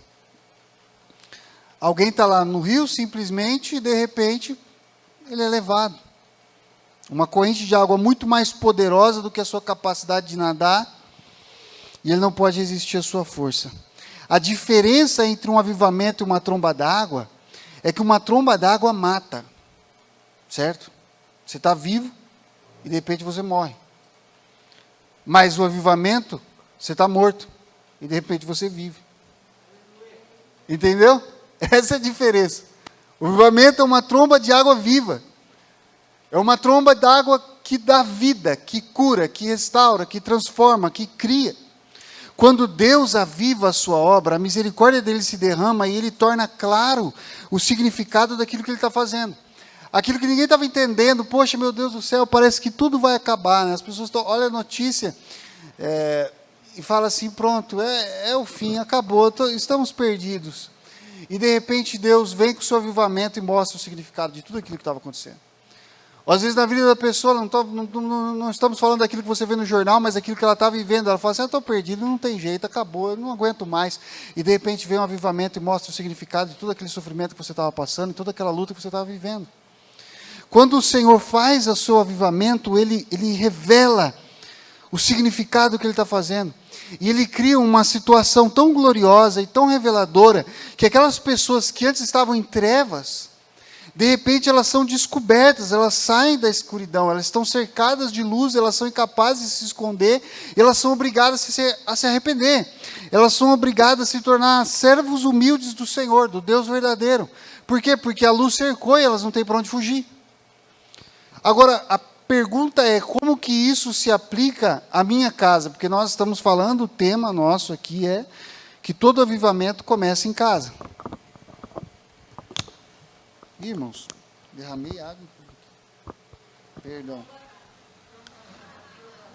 Alguém está lá no rio, simplesmente, e de repente, ele é levado. Uma corrente de água muito mais poderosa do que a sua capacidade de nadar, e ele não pode resistir à sua força. A diferença entre um avivamento e uma tromba d'água é que uma tromba d'água mata, certo? Você está vivo e de repente você morre. Mas o avivamento, você está morto e de repente você vive. Entendeu? Essa é a diferença. O avivamento é uma tromba de água viva. É uma tromba d'água que dá vida, que cura, que restaura, que transforma, que cria. Quando Deus aviva a sua obra, a misericórdia dele se derrama e ele torna claro o significado daquilo que ele está fazendo. Aquilo que ninguém estava entendendo, poxa, meu Deus do céu, parece que tudo vai acabar, né? As pessoas olham a notícia e falam assim, pronto, é o fim, acabou, estamos perdidos. E de repente Deus vem com o seu avivamento e mostra o significado de tudo aquilo que estava acontecendo. Às vezes na vida da pessoa, não estamos falando daquilo que você vê no jornal, mas daquilo que ela está vivendo. Ela fala assim, eu estou perdido, não tem jeito, acabou, eu não aguento mais. E de repente vem um avivamento e mostra o significado de todo aquele sofrimento que você estava passando, e toda aquela luta que você estava vivendo. Quando o Senhor faz o seu avivamento, Ele revela o significado que Ele está fazendo. E Ele cria uma situação tão gloriosa e tão reveladora, que aquelas pessoas que antes estavam em trevas, de repente elas são descobertas, elas saem da escuridão, elas estão cercadas de luz, elas são incapazes de se esconder, e elas são obrigadas a se arrepender. Elas são obrigadas a se tornar servos humildes do Senhor, do Deus verdadeiro. Por quê? Porque a luz cercou e elas não têm para onde fugir. Agora, a pergunta é, como que isso se aplica à minha casa? Porque nós estamos falando, o tema nosso aqui é que todo avivamento começa em casa. Irmãos, derramei água. Perdão.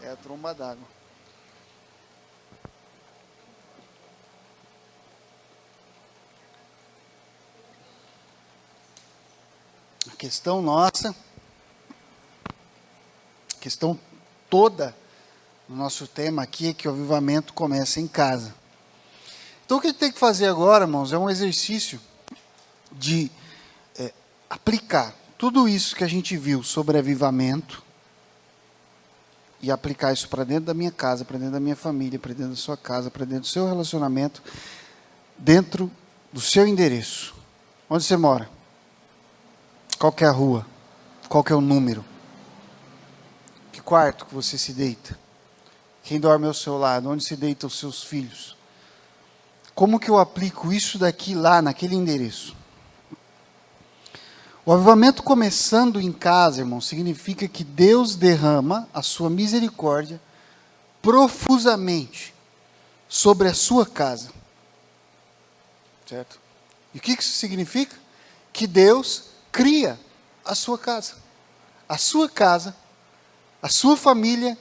É a tromba d'água. A questão nossa, a questão toda do nosso tema aqui é que o avivamento começa em casa. Então o que a gente tem que fazer agora, irmãos, é um exercício de aplicar tudo isso que a gente viu sobre avivamento e aplicar isso para dentro da minha casa, para dentro da minha família, para dentro da sua casa, para dentro do seu relacionamento, dentro do seu endereço. Onde você mora? Qual que é a rua? Qual que é o número? Que quarto que você se deita? Quem dorme ao seu lado? Onde se deitam os seus filhos? Como que eu aplico isso daqui lá, naquele endereço? O avivamento começando em casa, irmão, significa que Deus derrama a sua misericórdia profusamente sobre a sua casa. Certo? E o que isso significa? Que Deus cria a sua casa. A sua casa, a sua família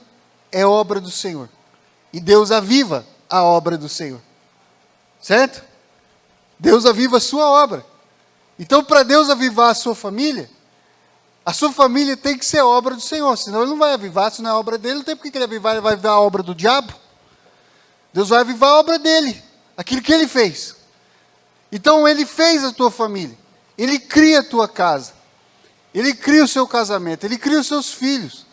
é obra do Senhor. E Deus aviva a obra do Senhor. Certo? Deus aviva a sua obra. Então, para Deus avivar a sua família tem que ser obra do Senhor, senão Ele não vai avivar, se não é obra dele, não tem por que Ele avivar, Ele vai avivar a obra do diabo. Deus vai avivar a obra dele, aquilo que Ele fez. Então, Ele fez a tua família, Ele cria a tua casa, Ele cria o seu casamento, Ele cria os seus filhos,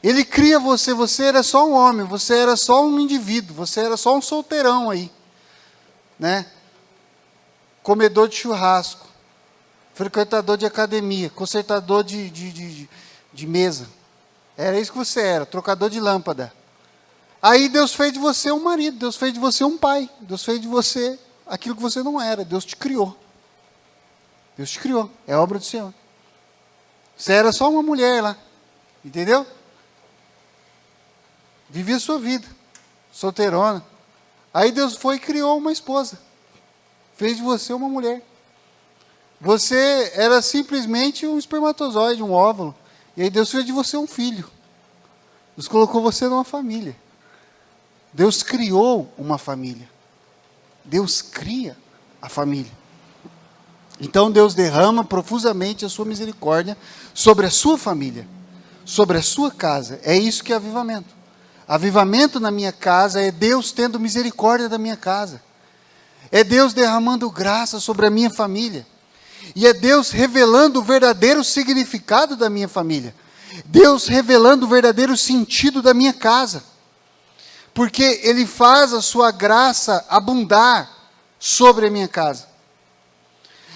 Ele cria você. Você era só um homem, você era só um indivíduo, você era só um solteirão aí, né? Comedor de churrasco, frequentador de academia, consertador de mesa. Era isso que você era, trocador de lâmpada. Aí Deus fez de você um marido, Deus fez de você um pai, Deus fez de você aquilo que você não era, Deus te criou. Deus te criou, é obra do Senhor. Você era só uma mulher lá, entendeu? Vivia a sua vida, solteirona. Aí Deus foi e criou uma esposa. Fez de você uma mulher. Você era simplesmente um espermatozoide, um óvulo. E aí Deus fez de você um filho. Deus colocou você numa família. Deus criou uma família. Deus cria a família. Então Deus derrama profusamente a sua misericórdia sobre a sua família, sobre a sua casa. É isso que é avivamento. Avivamento na minha casa é Deus tendo misericórdia da minha casa. É Deus derramando graça sobre a minha família. E é Deus revelando o verdadeiro significado da minha família. Deus revelando o verdadeiro sentido da minha casa. Porque Ele faz a sua graça abundar sobre a minha casa.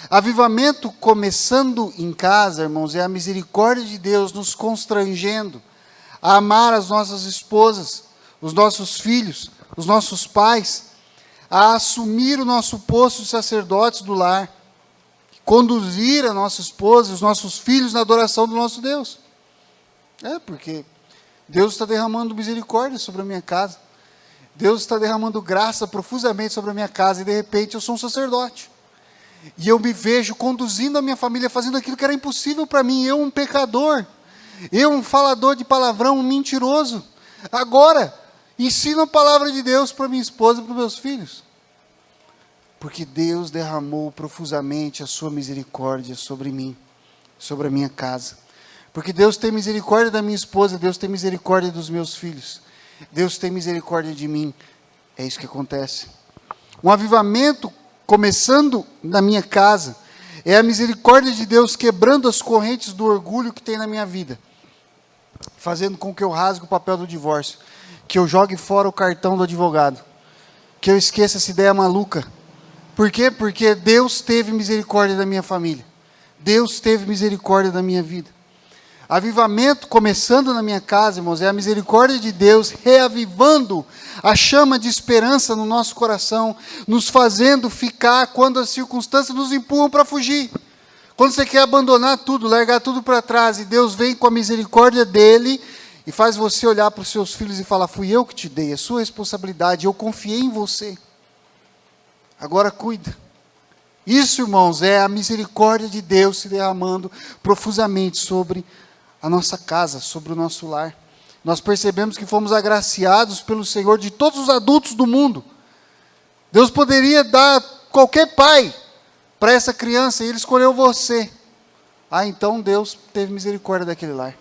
Avivamento começando em casa, irmãos, é a misericórdia de Deus nos constrangendo a amar as nossas esposas, os nossos filhos, os nossos pais, a assumir o nosso posto de sacerdotes do lar. conduzir a nossa esposa, os nossos filhos na adoração do nosso Deus. Porque Deus está derramando misericórdia sobre a minha casa. Deus está derramando graça profusamente sobre a minha casa, e de repente eu sou um sacerdote. E eu me vejo conduzindo a minha família, fazendo aquilo que era impossível para mim. Eu, um pecador, eu, um falador de palavrão, um mentiroso. Agora, ensino a palavra de Deus para minha esposa e para os meus filhos. Porque Deus derramou profusamente a sua misericórdia sobre mim, sobre a minha casa. Porque Deus tem misericórdia da minha esposa, Deus tem misericórdia dos meus filhos. Deus tem misericórdia de mim. É isso que acontece. Um avivamento começando na minha casa é a misericórdia de Deus quebrando as correntes do orgulho que tem na minha vida, fazendo com que eu rasgue o papel do divórcio, que eu jogue fora o cartão do advogado, que eu esqueça essa ideia maluca. Por quê? Porque Deus teve misericórdia da minha família. Deus teve misericórdia da minha vida. Avivamento começando na minha casa, irmãos, é a misericórdia de Deus reavivando a chama de esperança no nosso coração, nos fazendo ficar quando as circunstâncias nos empurram para fugir. Quando você quer abandonar tudo, largar tudo para trás, e Deus vem com a misericórdia dele e faz você olhar para os seus filhos e falar: fui eu que te dei, é sua responsabilidade, eu confiei em você. Agora cuida. Isso, irmãos, é a misericórdia de Deus se derramando profusamente sobre a nossa casa, sobre o nosso lar. Nós percebemos que fomos agraciados pelo Senhor de todos os adultos do mundo. Deus poderia dar qualquer pai para essa criança, e Ele escolheu você. Então Deus teve misericórdia daquele lar.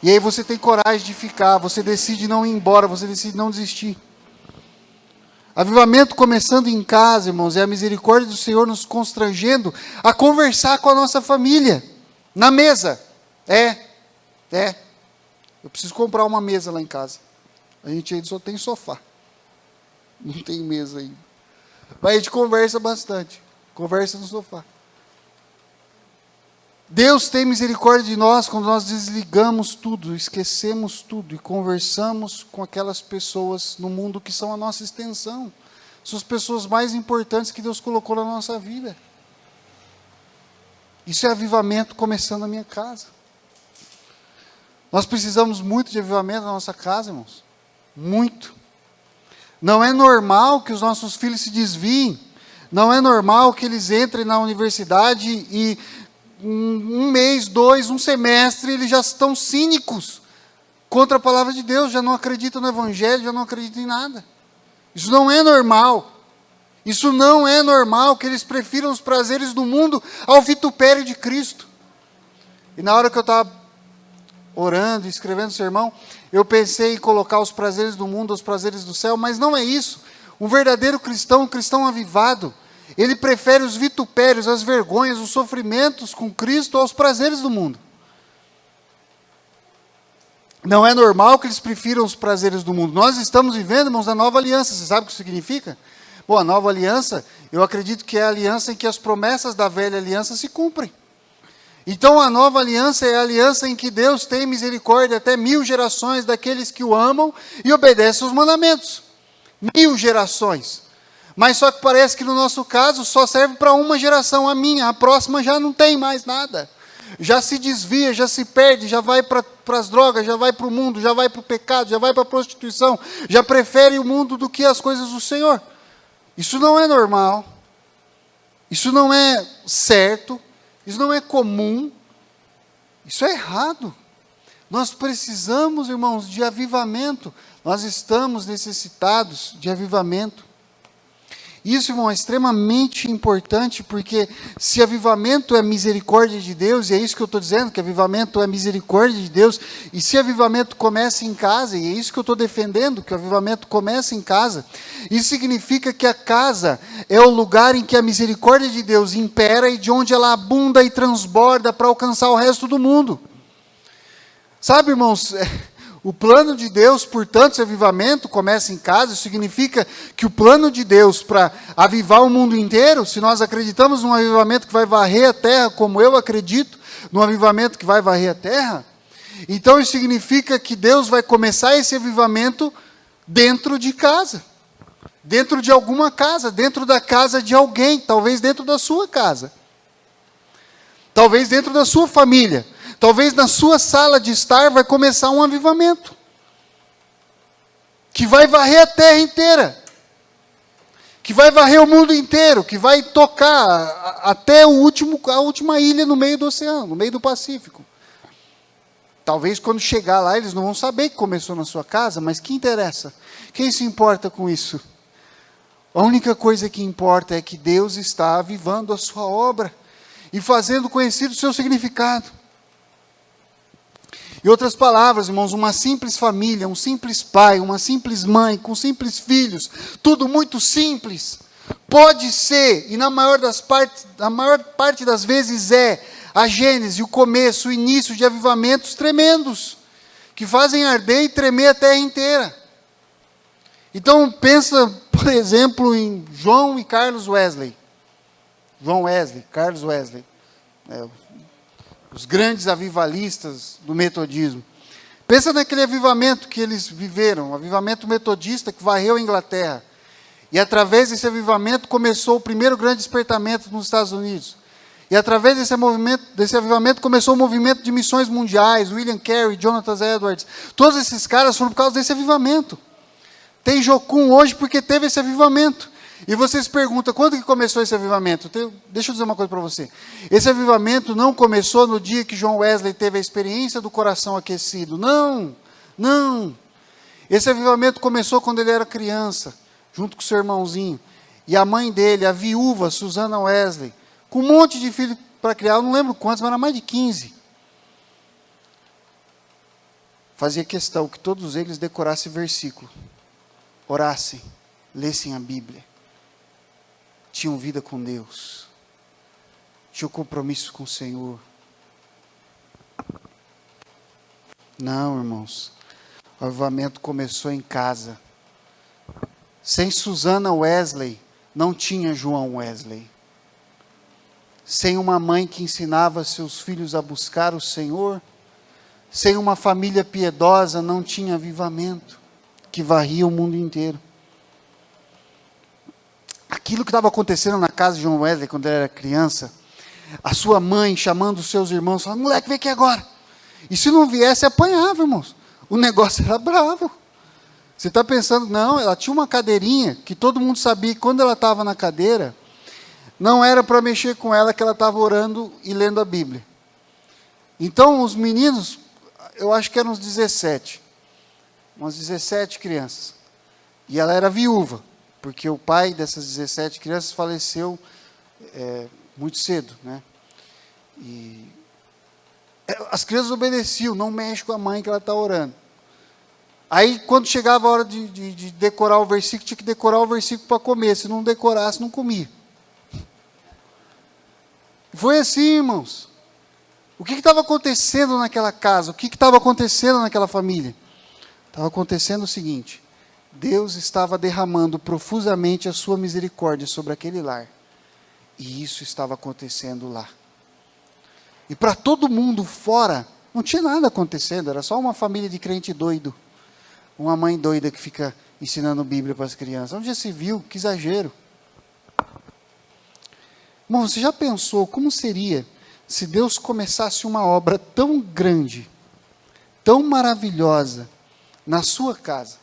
E aí você tem coragem de ficar, você decide não ir embora, você decide não desistir. Avivamento começando em casa, irmãos, é a misericórdia do Senhor nos constrangendo a conversar com a nossa família, na mesa. Eu preciso comprar uma mesa lá em casa. A gente ainda só tem sofá. Não tem mesa ainda. Mas a gente conversa bastante. Conversa no sofá. Deus tem misericórdia de nós quando nós desligamos tudo, esquecemos tudo e conversamos com aquelas pessoas no mundo que são a nossa extensão. São as pessoas mais importantes que Deus colocou na nossa vida. Isso é avivamento começando na minha casa. Nós precisamos muito de avivamento na nossa casa, irmãos. Muito. Não é normal que os nossos filhos se desviem. Não é normal que eles entrem na universidade e um mês, dois, um semestre, eles já estão cínicos contra a palavra de Deus, já não acreditam no Evangelho, já não acreditam em nada. Isso não é normal. Isso não é normal que eles prefiram os prazeres do mundo ao vitupério de Cristo. E na hora que eu estava orando, escrevendo o sermão, eu pensei em colocar os prazeres do mundo aos prazeres do céu, mas não é isso. Um verdadeiro cristão, um cristão avivado, ele prefere os vitupérios, as vergonhas, os sofrimentos com Cristo aos prazeres do mundo. Não é normal que eles prefiram os prazeres do mundo. Nós estamos vivendo, irmãos, a nova aliança. Você sabe o que isso significa? Bom, a nova aliança, eu acredito que é a aliança em que as promessas da velha aliança se cumprem. Então a nova aliança é a aliança em que Deus tem misericórdia até 1000 gerações daqueles que o amam e obedecem aos mandamentos. 1000 gerações. Mas só que parece que no nosso caso só serve para uma geração, a minha. A próxima já não tem mais nada. Já se desvia, já se perde, já vai para as drogas, já vai para o mundo, já vai para o pecado, já vai para a prostituição. Já prefere o mundo do que as coisas do Senhor. Isso não é normal. Isso não é certo. Isso não é comum. Isso é errado. Nós precisamos, irmãos, de avivamento. Nós estamos necessitados de avivamento. Isso, irmão, é extremamente importante, porque se avivamento é misericórdia de Deus, e é isso que eu estou dizendo, que avivamento é misericórdia de Deus, e se avivamento começa em casa, e é isso que eu estou defendendo, que o avivamento começa em casa, isso significa que a casa é o lugar em que a misericórdia de Deus impera e de onde ela abunda e transborda para alcançar o resto do mundo. Sabe, irmãos, o plano de Deus, portanto, esse avivamento começa em casa. Isso significa que o plano de Deus para avivar o mundo inteiro, se nós acreditamos num avivamento que vai varrer a terra, como eu acredito, num avivamento que vai varrer a terra, então isso significa que Deus vai começar esse avivamento dentro de casa, dentro de alguma casa, dentro da casa de alguém, talvez dentro da sua casa. Talvez dentro da sua família, talvez na sua sala de estar vai começar um avivamento. Que vai varrer a terra inteira. Que vai varrer o mundo inteiro, que vai tocar até a última ilha no meio do oceano, no meio do Pacífico. Talvez quando chegar lá, eles não vão saber que começou na sua casa, mas que interessa? Quem se importa com isso? A única coisa que importa é que Deus está avivando a sua obra e fazendo conhecido o seu significado. Em outras palavras, irmãos, uma simples família, um simples pai, uma simples mãe, com simples filhos, tudo muito simples, pode ser, e na maior parte das vezes a gênese, o começo, o início de avivamentos tremendos, que fazem arder e tremer a terra inteira. Então, pensa, por exemplo, em João e Carlos Wesley. João Wesley, Carlos Wesley. Os grandes avivalistas do metodismo. Pensa naquele avivamento que eles viveram, o avivamento metodista que varreu a Inglaterra. E através desse avivamento começou o primeiro grande despertamento nos Estados Unidos. E através desse avivamento começou o movimento de missões mundiais, William Carey, Jonathan Edwards. Todos esses caras foram por causa desse avivamento. Tem Jocum hoje porque teve esse avivamento. E você se pergunta, quando que começou esse avivamento? Deixa eu dizer uma coisa para você. Esse avivamento não começou no dia que John Wesley teve a experiência do coração aquecido. Não, não. Esse avivamento começou quando ele era criança, junto com seu irmãozinho. E a mãe dele, a viúva Susana Wesley, com um monte de filhos para criar, eu não lembro quantos, mas era mais de 15. Fazia questão que todos eles decorassem versículo, orassem, lessem a Bíblia. Tinham vida com Deus, tinham compromisso com o Senhor. Não, irmãos, o avivamento começou em casa. Sem Susana Wesley, não tinha João Wesley. Sem uma mãe que ensinava seus filhos a buscar o Senhor, sem uma família piedosa, não tinha avivamento, que varria o mundo inteiro. Aquilo que estava acontecendo na casa de John Wesley, quando ele era criança, a sua mãe chamando os seus irmãos, falando, moleque, vem aqui agora. E se não viesse, apanhava, irmãos. O negócio era bravo. Você está pensando, não, ela tinha uma cadeirinha, que todo mundo sabia que quando ela estava na cadeira, não era para mexer com ela, que ela estava orando e lendo a Bíblia. Então, os meninos, eu acho que eram uns 17. Umas 17 crianças. E ela era viúva. Porque o pai dessas 17 crianças faleceu muito cedo, né? E as crianças obedeciam, não mexe com a mãe que ela está orando. Aí, quando chegava a hora de decorar o versículo, tinha que decorar o versículo para comer. Se não decorasse, não comia. Foi assim, irmãos. O que estava acontecendo naquela casa? O que estava acontecendo naquela família? Estava acontecendo o seguinte: Deus estava derramando profusamente a sua misericórdia sobre aquele lar. E isso estava acontecendo lá. E para todo mundo fora, não tinha nada acontecendo, era só uma família de crente doido. Uma mãe doida que fica ensinando Bíblia para as crianças. Onde já se viu? Que exagero. Irmão, você já pensou como seria se Deus começasse uma obra tão grande, tão maravilhosa, na sua casa?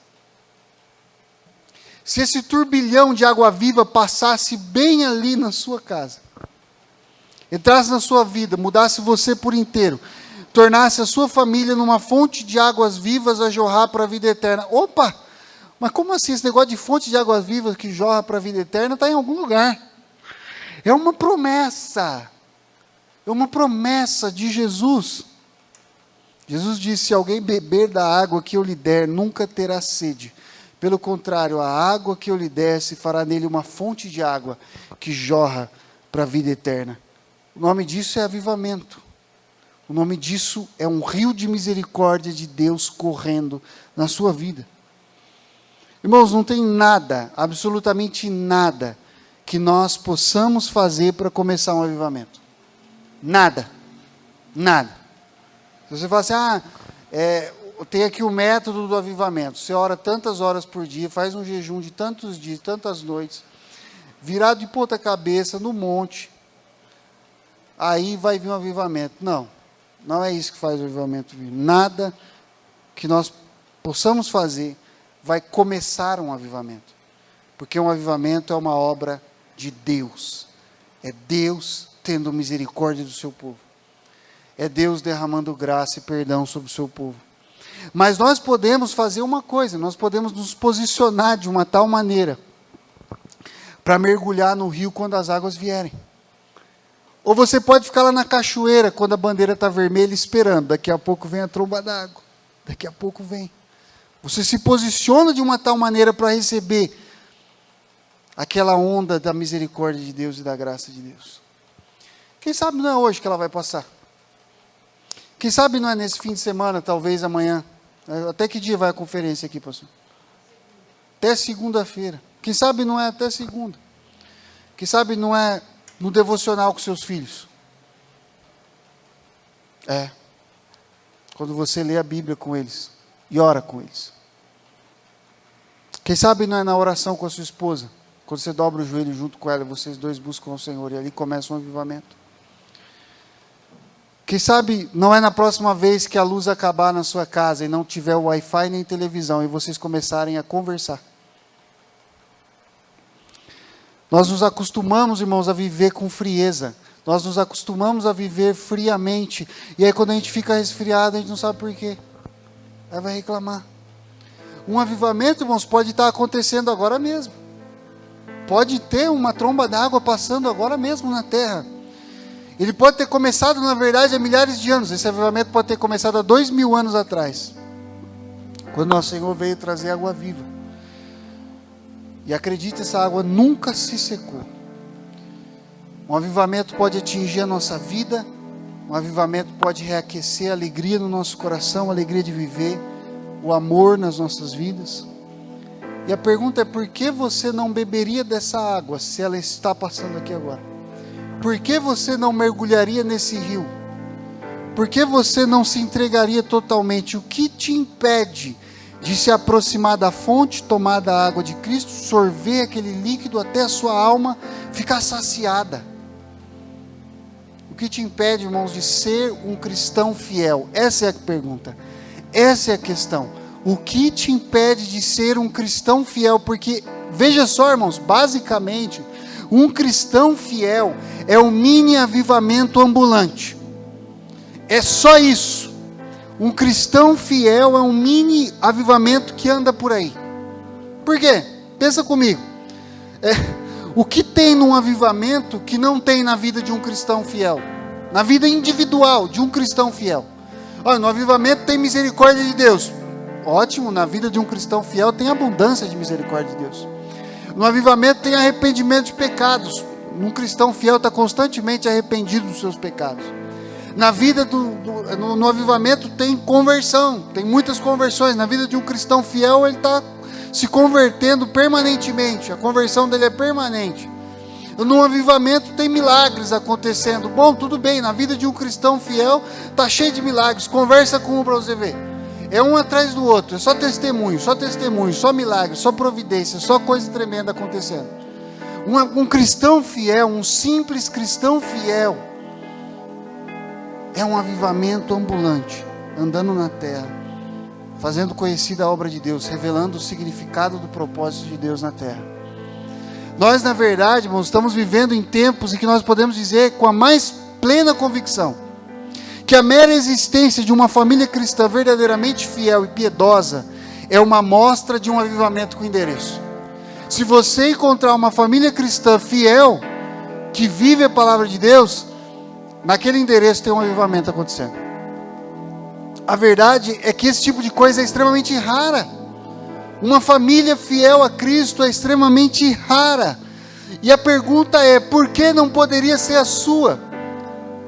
Se esse turbilhão de água viva passasse bem ali na sua casa, entrasse na sua vida, mudasse você por inteiro, tornasse a sua família numa fonte de águas vivas a jorrar para a vida eterna. Opa! Mas como assim? Esse negócio de fonte de águas vivas que jorra para a vida eterna está em algum lugar. É uma promessa. É uma promessa de Jesus. Jesus disse, se alguém beber da água que eu lhe der, nunca terá sede. Pelo contrário, a água que eu lhe der se fará nele uma fonte de água que jorra para a vida eterna. O nome disso é avivamento. O nome disso é um rio de misericórdia de Deus correndo na sua vida. Irmãos, não tem nada, absolutamente nada, que nós possamos fazer para começar um avivamento. Nada. Nada. Se você fala assim, tem aqui o método do avivamento. Você ora tantas horas por dia, faz um jejum de tantos dias, tantas noites, virado de ponta cabeça no monte, aí vai vir um avivamento. Não, não é isso que faz o avivamento vir. Nada que nós possamos fazer vai começar um avivamento. Porque um avivamento é uma obra de Deus. É Deus tendo misericórdia do seu povo. É Deus derramando graça e perdão sobre o seu povo. Mas nós podemos fazer uma coisa, nós podemos nos posicionar de uma tal maneira para mergulhar no rio quando as águas vierem. Ou você pode ficar lá na cachoeira quando a bandeira está vermelha esperando. Daqui a pouco vem a tromba d'água. Daqui a pouco vem. Você se posiciona de uma tal maneira para receber aquela onda da misericórdia de Deus e da graça de Deus. Quem sabe não é hoje que ela vai passar. Quem sabe não é nesse fim de semana, talvez amanhã. Até que dia vai a conferência aqui, pastor? Até segunda-feira. Quem sabe não é até segunda. Quem sabe não é no devocional com seus filhos. É. Quando você lê a Bíblia com eles e ora com eles. Quem sabe não é na oração com a sua esposa. Quando você dobra o joelho junto com ela, vocês dois buscam o Senhor e ali começa um avivamento. Quem sabe não é na próxima vez que a luz acabar na sua casa e não tiver Wi-Fi nem televisão e vocês começarem a conversar. Nós nos acostumamos, irmãos, a viver com frieza. Nós nos acostumamos a viver friamente. E aí quando a gente fica resfriado, a gente não sabe por quê. Aí vai reclamar. Um avivamento, irmãos, pode estar acontecendo agora mesmo. Pode ter uma tromba d'água passando agora mesmo na terra. Ele pode ter começado, na verdade, há milhares de anos. Esse avivamento pode ter começado há 2000 anos atrás. Quando nosso Senhor veio trazer água viva. E acredite, essa água nunca se secou. Um avivamento pode atingir a nossa vida. Um avivamento pode reaquecer a alegria no nosso coração, a alegria de viver, o amor nas nossas vidas. E a pergunta é, por que você não beberia dessa água se ela está passando aqui agora? Por que você não mergulharia nesse rio? Por que você não se entregaria totalmente? O que te impede de se aproximar da fonte, tomar da água de Cristo, sorver aquele líquido até a sua alma ficar saciada? O que te impede, irmãos, de ser um cristão fiel? Essa é a pergunta. Essa é a questão. O que te impede de ser um cristão fiel? Porque, veja só, irmãos, basicamente, um cristão fiel é um mini avivamento ambulante. É só isso. Um cristão fiel é um mini avivamento que anda por aí. Por quê? Pensa comigo. O que tem num avivamento que não tem na vida de um cristão fiel? Na vida individual de um cristão fiel. Olha, no avivamento tem misericórdia de Deus. Ótimo, na vida de um cristão fiel tem abundância de misericórdia de Deus. No avivamento tem arrependimento de pecados. Um cristão fiel está constantemente arrependido dos seus pecados. Na vida no avivamento tem conversão, tem muitas conversões. Na vida de um cristão fiel, ele está se convertendo permanentemente. A conversão dele é permanente. No avivamento tem milagres acontecendo. Bom, tudo bem, na vida de um cristão fiel está cheio de milagres. Conversa com um para você ver. É um atrás do outro, é só testemunho, só milagre, só providência, só coisa tremenda acontecendo. Um cristão fiel, um simples cristão fiel, é um avivamento ambulante, andando na terra, fazendo conhecida a obra de Deus, revelando o significado do propósito de Deus na terra. Nós, na verdade, irmãos, estamos vivendo em tempos em que nós podemos dizer com a mais plena convicção que a mera existência de uma família cristã verdadeiramente fiel e piedosa é uma amostra de um avivamento com endereço. Se você encontrar uma família cristã fiel, que vive a palavra de Deus, naquele endereço tem um avivamento acontecendo. A verdade é que esse tipo de coisa é extremamente rara. Uma família fiel a Cristo é extremamente rara. E a pergunta é, por que não poderia ser a sua?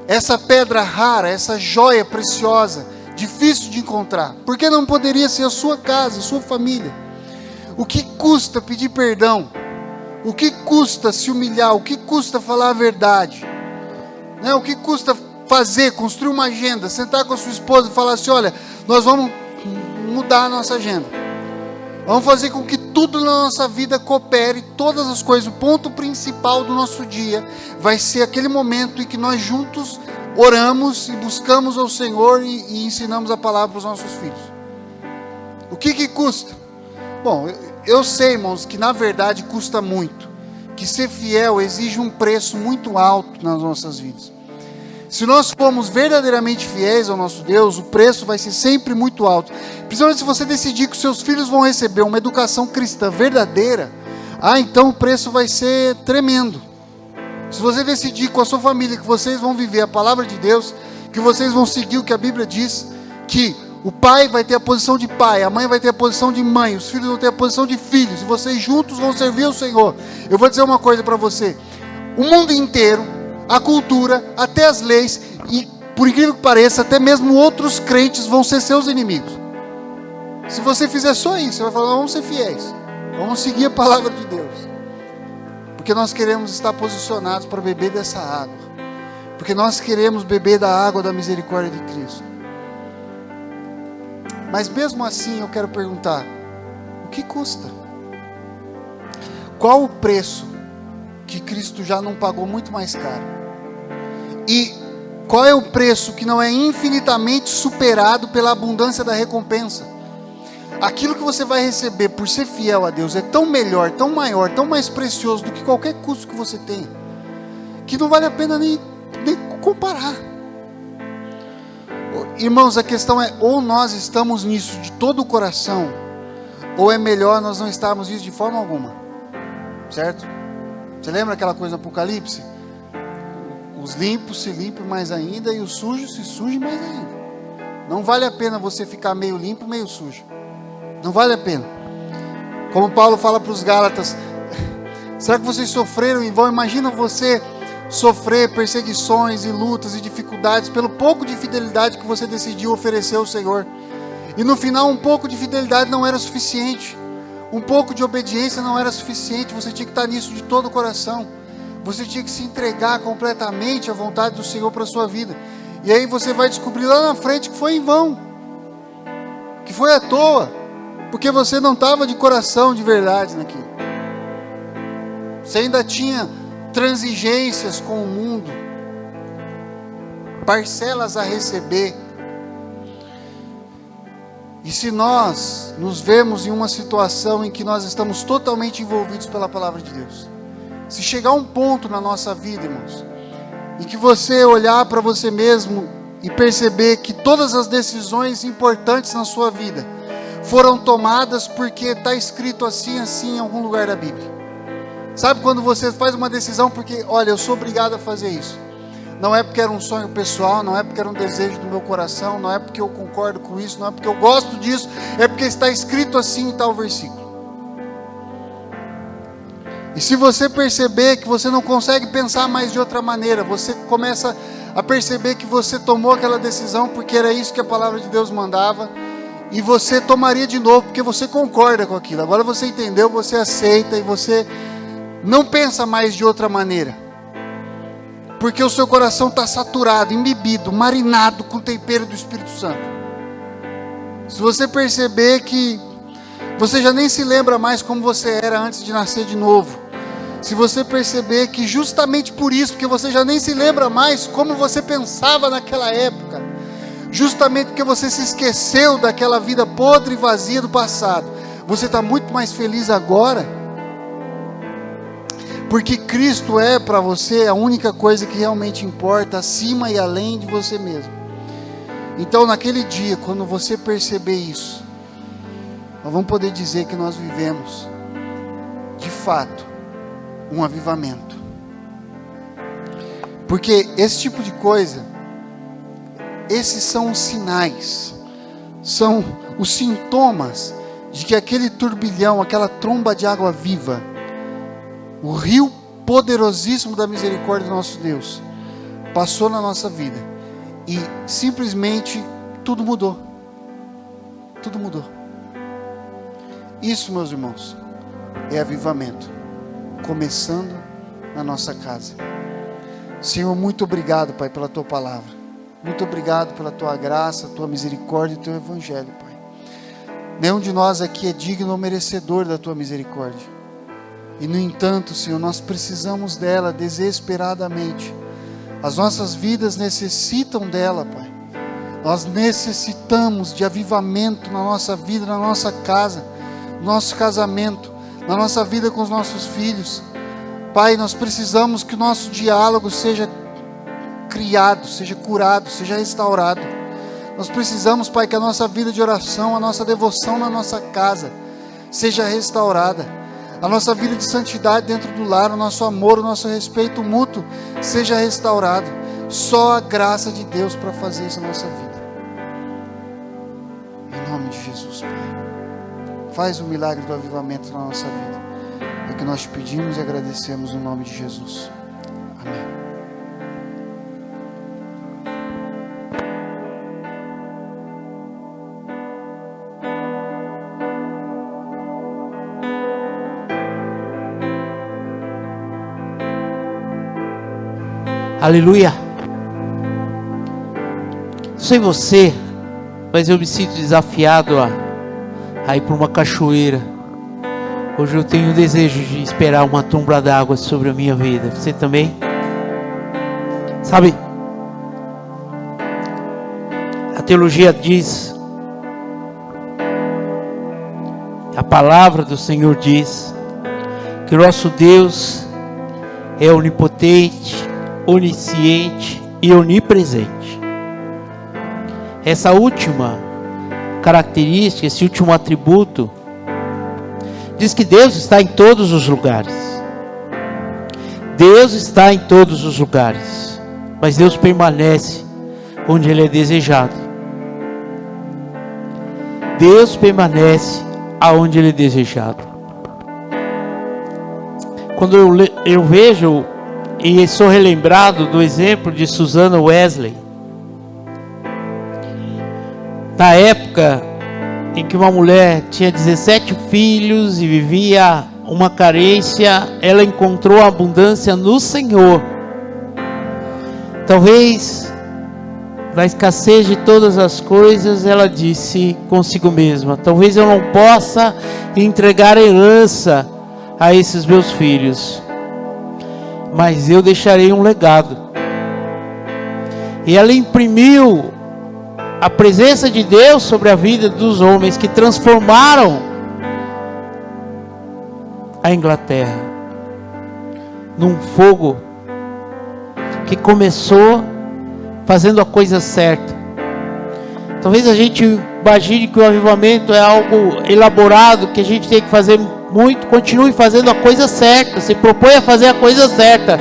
Essa pedra rara, essa joia preciosa, difícil de encontrar. Por que não poderia ser a sua casa, a sua família? O que custa pedir perdão? O que custa se humilhar? O que custa falar a verdade? O que custa fazer, construir uma agenda, sentar com a sua esposa e falar assim, olha, nós vamos mudar a nossa agenda. Vamos fazer com que tudo na nossa vida coopere, todas as coisas. O ponto principal do nosso dia vai ser aquele momento em que nós juntos oramos e buscamos ao Senhor e ensinamos a palavra para os nossos filhos. O que custa? Bom, eu sei, irmãos, que na verdade custa muito, que ser fiel exige um preço muito alto nas nossas vidas. Se nós formos verdadeiramente fiéis ao nosso Deus, o preço vai ser sempre muito alto. Principalmente se você decidir que os seus filhos vão receber uma educação cristã verdadeira, então o preço vai ser tremendo. Se você decidir com a sua família que vocês vão viver a palavra de Deus, que vocês vão seguir o que a Bíblia diz, que o pai vai ter a posição de pai, a mãe vai ter a posição de mãe, os filhos vão ter a posição de filhos, e vocês juntos vão servir ao Senhor. Eu vou dizer uma coisa para você: o mundo inteiro, a cultura, até as leis, e por incrível que pareça, até mesmo outros crentes vão ser seus inimigos. Se você fizer só isso, você vai falar: vamos ser fiéis, vamos seguir a palavra de Deus, porque nós queremos estar posicionados para beber dessa água, porque nós queremos beber da água da misericórdia de Cristo. Mas mesmo assim eu quero perguntar: o que custa? Qual o preço que Cristo já não pagou muito mais caro? E qual é o preço que não é infinitamente superado pela abundância da recompensa? Aquilo que você vai receber por ser fiel a Deus é tão melhor, tão maior, tão mais precioso do que qualquer custo que você tenha, que não vale a pena nem comparar. Irmãos, a questão é: ou nós estamos nisso de todo o coração, ou é melhor nós não estarmos nisso de forma alguma. Certo? Você lembra aquela coisa do Apocalipse? Os limpos se limpem mais ainda, e os sujos se sujem mais ainda. Não vale a pena você ficar meio limpo, meio sujo. Não vale a pena. Como Paulo fala para os Gálatas: será que vocês sofreram em vão? Imagina você sofrer perseguições e lutas e dificuldades pelo pouco de fidelidade que você decidiu oferecer ao Senhor. E no final, um pouco de fidelidade não era suficiente. Um pouco de obediência não era suficiente. Você tinha que estar nisso de todo o coração. Você tinha que se entregar completamente à vontade do Senhor para a sua vida. E aí você vai descobrir lá na frente que foi em vão, que foi à toa, porque você não estava de coração de verdade naquilo. Você ainda tinha transigências com o mundo, parcelas a receber. E se nós nos vemos em uma situação em que nós estamos totalmente envolvidos pela palavra de Deus, se chegar um ponto na nossa vida, irmãos, em que você olhar para você mesmo e perceber que todas as decisões importantes na sua vida foram tomadas porque está escrito assim, assim em algum lugar da Bíblia. Sabe quando você faz uma decisão porque, olha, eu sou obrigado a fazer isso. Não é porque era um sonho pessoal, não é porque era um desejo do meu coração, não é porque eu concordo com isso, não é porque eu gosto disso, é porque está escrito assim em tal versículo. E se você perceber que você não consegue pensar mais de outra maneira, você começa a perceber que você tomou aquela decisão porque era isso que a palavra de Deus mandava, e você tomaria de novo porque você concorda com aquilo. Agora você entendeu, você aceita e você não pensa mais de outra maneira, porque o seu coração está saturado, embebido, marinado com o tempero do Espírito Santo. Se você perceber que você já nem se lembra mais como você era antes de nascer de novo, se você perceber que justamente por isso, porque você já nem se lembra mais como você pensava naquela época, justamente porque você se esqueceu daquela vida podre e vazia do passado, você está muito mais feliz agora, porque Cristo é para você a única coisa que realmente importa, acima e além de você mesmo. Então naquele dia, quando você perceber isso, nós vamos poder dizer que nós vivemos de fato um avivamento. Porque esse tipo de coisa, esses são os sinais, são os sintomas de que aquele turbilhão, aquela tromba de água viva, o rio poderosíssimo da misericórdia do nosso Deus, passou na nossa vida e simplesmente tudo mudou. Tudo mudou. Isso, meus irmãos, é avivamento, começando na nossa casa. Senhor, muito obrigado, Pai, pela Tua palavra. Muito obrigado pela Tua graça, Tua misericórdia e Teu Evangelho, Pai. Nenhum de nós aqui é digno ou merecedor da tua misericórdia. E no entanto, Senhor, nós precisamos dela desesperadamente. As nossas vidas necessitam dela, Pai. Nós necessitamos de avivamento na nossa vida, na nossa casa, no nosso casamento, na nossa vida com os nossos filhos. Pai, nós precisamos que o nosso diálogo seja criado, seja curado, seja restaurado. Nós precisamos, Pai, que a nossa vida de oração, a nossa devoção na nossa casa seja restaurada. A nossa vida de santidade dentro do lar, o nosso amor, o nosso respeito mútuo seja restaurado. Só a graça de Deus para fazer isso na nossa vida. Em nome de Jesus, Pai. Faz o milagre do avivamento na nossa vida. É o que nós te pedimos e agradecemos no nome de Jesus. Amém. Aleluia. Não sei você, mas eu me sinto desafiado a ir para uma cachoeira. Hoje eu tenho o desejo de esperar uma tumbra d'água sobre a minha vida. Você também? Sabe, a teologia diz, a palavra do Senhor diz, que o nosso Deus é onipotente, onisciente e onipresente. Essa última característica, esse último atributo, diz que Deus está em todos os lugares. Deus está em todos os lugares, mas Deus permanece onde Ele é desejado. Deus permanece aonde Ele é desejado. Quando eu vejo e sou relembrado do exemplo de Susana Wesley, na época em que uma mulher tinha 17 filhos e vivia uma carência, ela encontrou a abundância no Senhor. Talvez na escassez de todas as coisas, ela disse consigo mesma: talvez eu não possa entregar herança a esses meus filhos, mas eu deixarei um legado. E ela imprimiu a presença de Deus sobre a vida dos homens que transformaram a Inglaterra num fogo que começou fazendo a coisa certa. Talvez a gente imagine que o avivamento é algo elaborado, que a gente tem que fazer muito. Continue fazendo a coisa certa, se propõe a fazer a coisa certa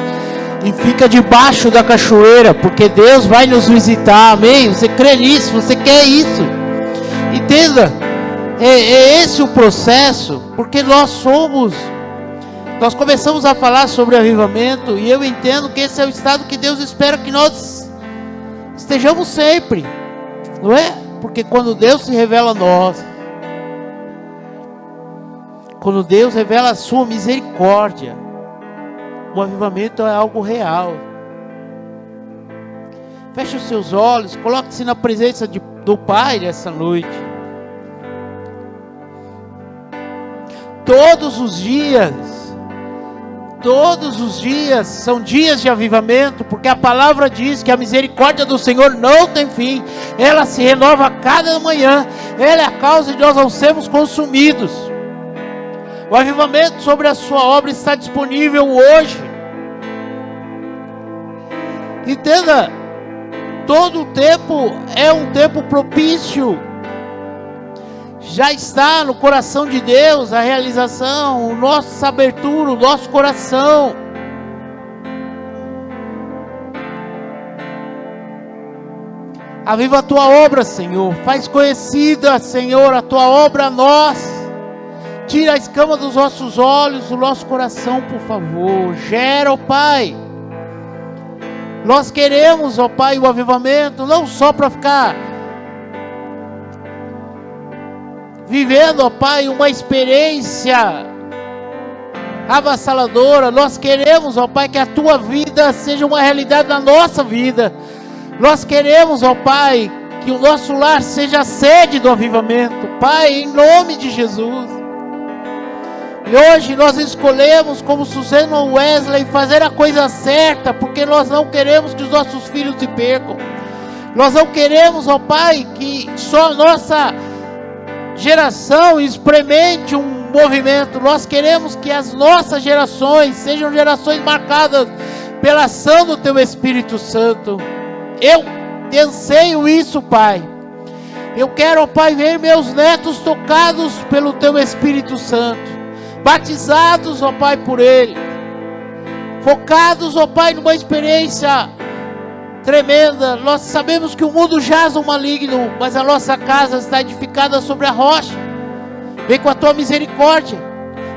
e fica debaixo da cachoeira, porque Deus vai nos visitar. Amém? Você crê nisso? Você quer isso? Entenda, é esse o processo, porque nós começamos a falar sobre avivamento, e eu entendo que esse é o estado que Deus espera que nós estejamos sempre, não é? Porque quando Deus se revela a nós, quando Deus revela a sua misericórdia, o avivamento é algo real. Feche os seus olhos, coloque-se na presença do Pai nessa noite. Todos os dias são dias de avivamento, porque a palavra diz que a misericórdia do Senhor não tem fim, ela se renova a cada manhã, ela é a causa de nós não sermos consumidos. O avivamento sobre a sua obra está disponível hoje. Entenda, todo o tempo é um tempo propício. Já está no coração de Deus a realização, nossa abertura, o nosso coração. Aviva a tua obra, Senhor. Faz conhecida, Senhor, a tua obra a nós. Tira a escama dos nossos olhos, do nosso coração, por favor. Gera, ó Pai. Nós queremos, ó Pai, o avivamento, não só para ficar vivendo, ó Pai, uma experiência avassaladora. Nós queremos, ó Pai, que a tua vida seja uma realidade na nossa vida. Nós queremos, ó Pai, que o nosso lar seja a sede do avivamento, Pai, em nome de Jesus. E hoje nós escolhemos, como Suzana Wesley, fazer a coisa certa, porque nós não queremos que os nossos filhos se percam. Nós não queremos, ó Pai, que só a nossa geração experimente um movimento. Nós queremos que as nossas gerações sejam gerações marcadas pela ação do Teu Espírito Santo. Eu anseio isso, Pai. Eu quero, ó Pai, ver meus netos tocados pelo Teu Espírito Santo, batizados, ó Pai, por Ele, focados, ó Pai, numa experiência tremenda. Nós sabemos que o mundo jaz o maligno, mas a nossa casa está edificada sobre a rocha. Vem com a Tua misericórdia,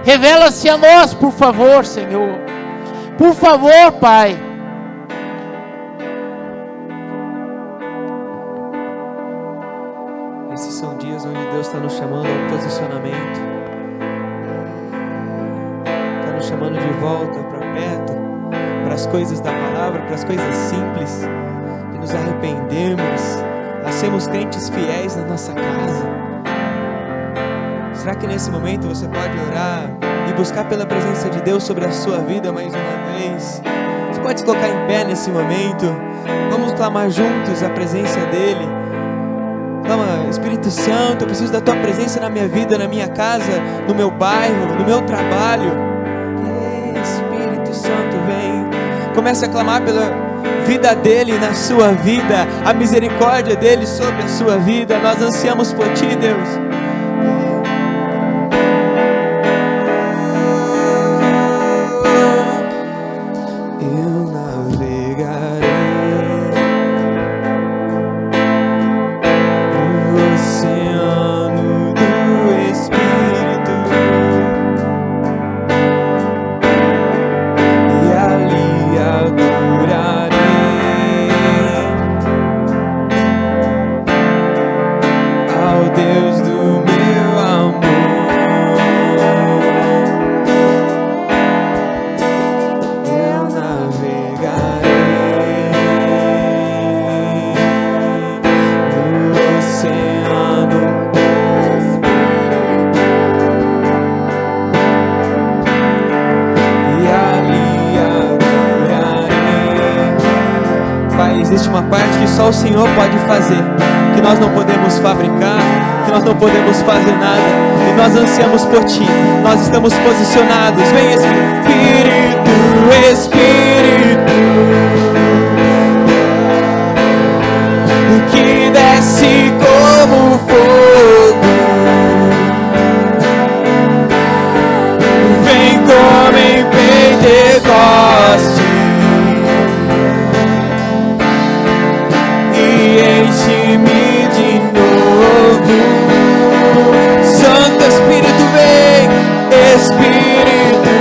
revela-se a nós, por favor, Senhor, por favor, Pai. Esses são dias onde Deus está nos chamando ao posicionamento, está nos chamando de volta para perto, para as coisas da palavra, para as coisas simples, de nos arrependermos, a sermos crentes fiéis na nossa casa. Será que nesse momento você pode orar e buscar pela presença de Deus sobre a sua vida mais uma vez? Você pode se colocar em pé nesse momento. Vamos clamar juntos a presença dEle. Clama: Espírito Santo, eu preciso da Tua presença na minha vida, na minha casa, no meu bairro, no meu trabalho. Espírito Santo, vem. Comece a clamar pela vida dEle na sua vida, a misericórdia dEle sobre a sua vida. Nós ansiamos por Ti, Deus. Existe uma parte que só o Senhor pode fazer, que nós não podemos fabricar, que nós não podemos fazer nada, e nós ansiamos por Ti. Nós estamos posicionados. Vem, Espírito, Espírito, que desce como fogo, vem como em Pentecoste, enche-me de novo. Santo Espírito, vem. Espírito,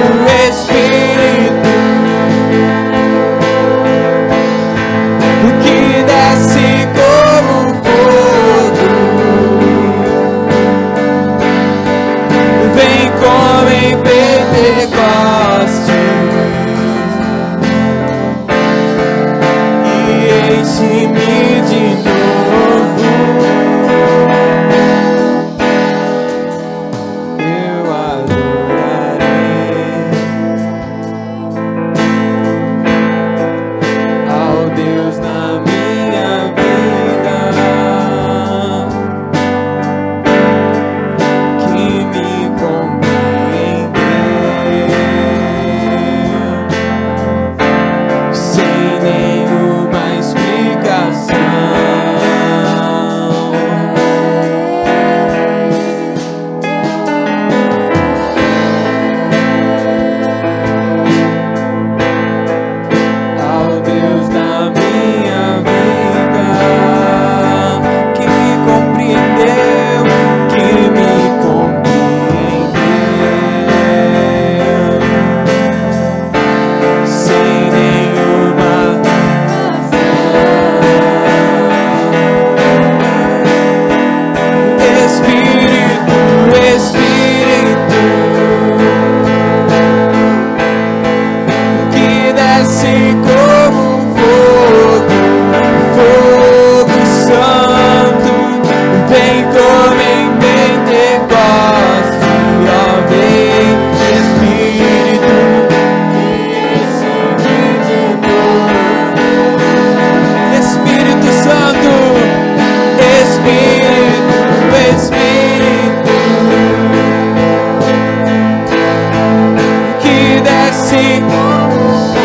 desce.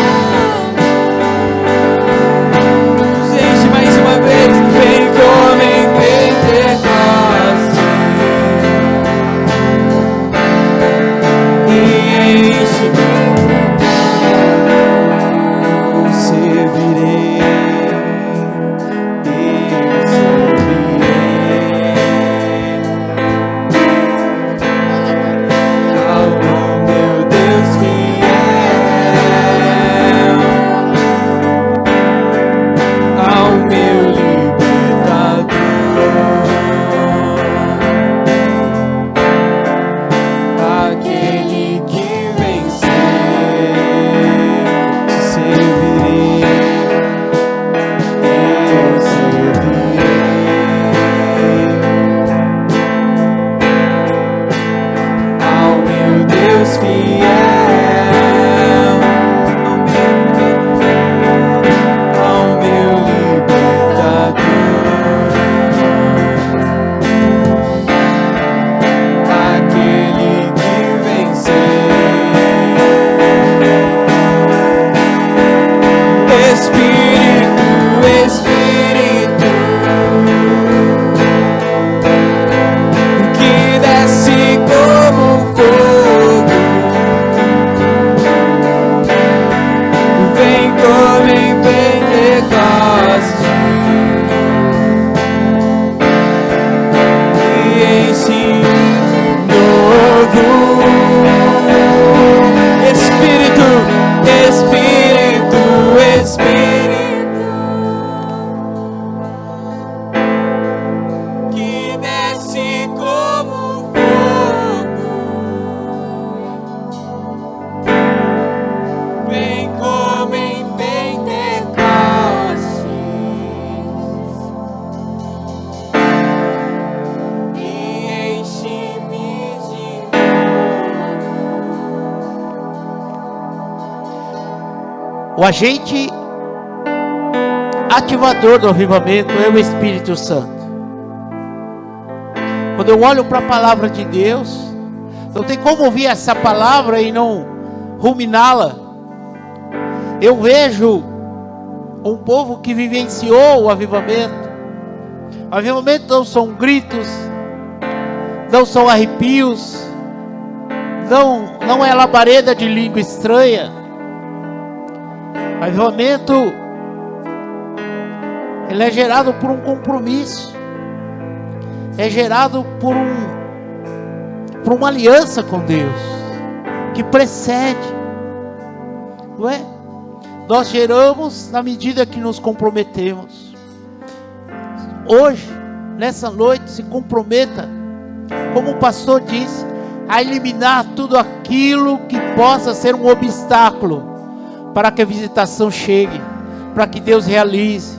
Nos enche mais uma vez. Vem como em Pentecoste e enche-me. Servirei, eu servirei ao meu Deus fiel, ao meu libertador, aquele que venceu. Te servirei, eu servirei ao meu Deus fiel, ao meu libertador, aquele que venceu. Espírito, Espírito, que desce como fogo, vem como em Pentecoste e enche novo. Espírito, Espírito, Espírito, que desce como fogo, vem como em Pentecostes e enche-me de O agente ativador do avivamento é o Espírito Santo. Quando eu olho para a palavra de Deus, não tem como ouvir essa palavra e não ruminá-la. Eu vejo um povo que vivenciou o avivamento. O avivamento não são gritos, não são arrepios, não é labareda de língua estranha. O avivamento, ele é gerado por um compromisso, é gerado por uma aliança com Deus, que precede, não é? Nós geramos na medida que nos comprometemos. Hoje, nessa noite, se comprometa, como o pastor disse, a eliminar tudo aquilo que possa ser um obstáculo para que a visitação chegue, para que Deus realize.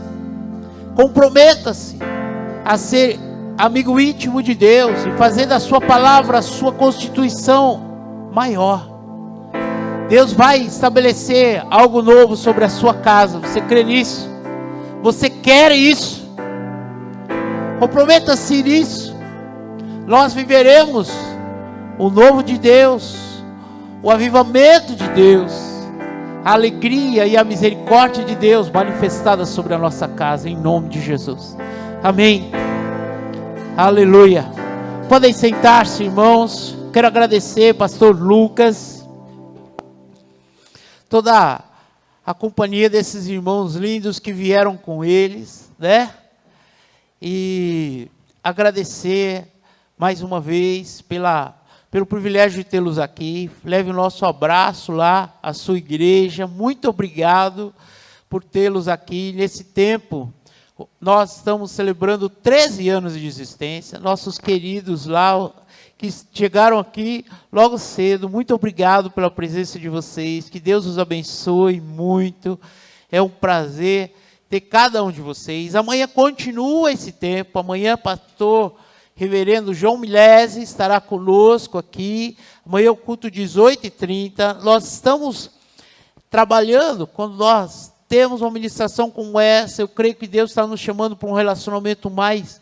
Comprometa-se a ser amigo íntimo de Deus e fazer da sua palavra a sua constituição maior. Deus vai estabelecer algo novo sobre a sua casa. Você crê nisso? Você quer isso? Comprometa-se nisso. Nós viveremos o novo de Deus, o avivamento de Deus, a alegria e a misericórdia de Deus manifestada sobre a nossa casa, em nome de Jesus. Amém. Aleluia. Podem sentar-se, irmãos. Quero agradecer, pastor Lucas, toda a companhia desses irmãos lindos que vieram com eles, né? E agradecer mais uma vez pelo privilégio de tê-los aqui. Leve o nosso abraço lá à sua igreja. Muito obrigado por tê-los aqui nesse tempo. Nós estamos celebrando 13 anos de existência. Nossos queridos lá que chegaram aqui logo cedo, muito obrigado pela presença de vocês. Que Deus os abençoe muito. É um prazer ter cada um de vocês. Amanhã continua esse tempo. Amanhã, pastor reverendo João Milese estará conosco aqui. Amanhã o culto 18h30. Nós estamos trabalhando, quando nós temos uma ministração como essa, eu creio que Deus está nos chamando para um relacionamento mais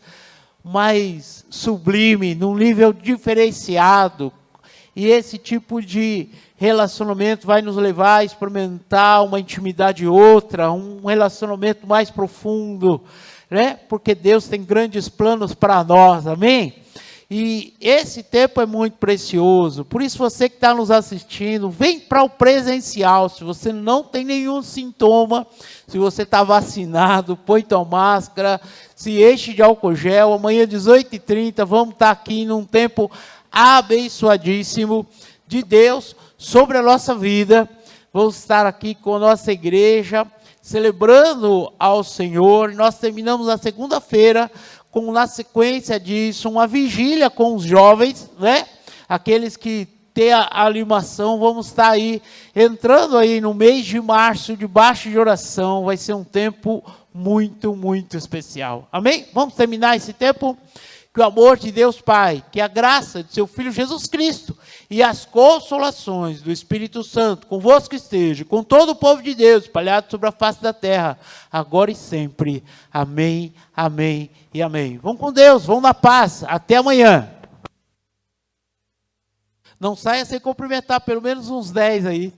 sublime, num nível diferenciado. E esse tipo de relacionamento vai nos levar a experimentar uma intimidade outra, um relacionamento mais profundo, né? Porque Deus tem grandes planos para nós, amém? E esse tempo é muito precioso, por isso você que está nos assistindo, vem para o presencial. Se você não tem nenhum sintoma, se você está vacinado, põe tua máscara, se enche de álcool gel. Amanhã 18h30 vamos estar aqui num tempo abençoadíssimo de Deus sobre a nossa vida. Vamos estar aqui com a nossa igreja, celebrando ao Senhor. Nós terminamos na segunda-feira com, na sequência disso, uma vigília com os jovens, né? Aqueles que têm a animação, vamos estar aí, entrando aí no mês de março, debaixo de oração. Vai ser um tempo muito, muito especial. Amém? Vamos terminar esse tempo? Que o amor de Deus Pai, que a graça de seu Filho Jesus Cristo e as consolações do Espírito Santo convosco esteja, com todo o povo de Deus espalhado sobre a face da terra, agora e sempre. Amém, amém e amém. Vamos com Deus, vamos na paz. Até amanhã. Não saia sem cumprimentar pelo menos uns 10 aí.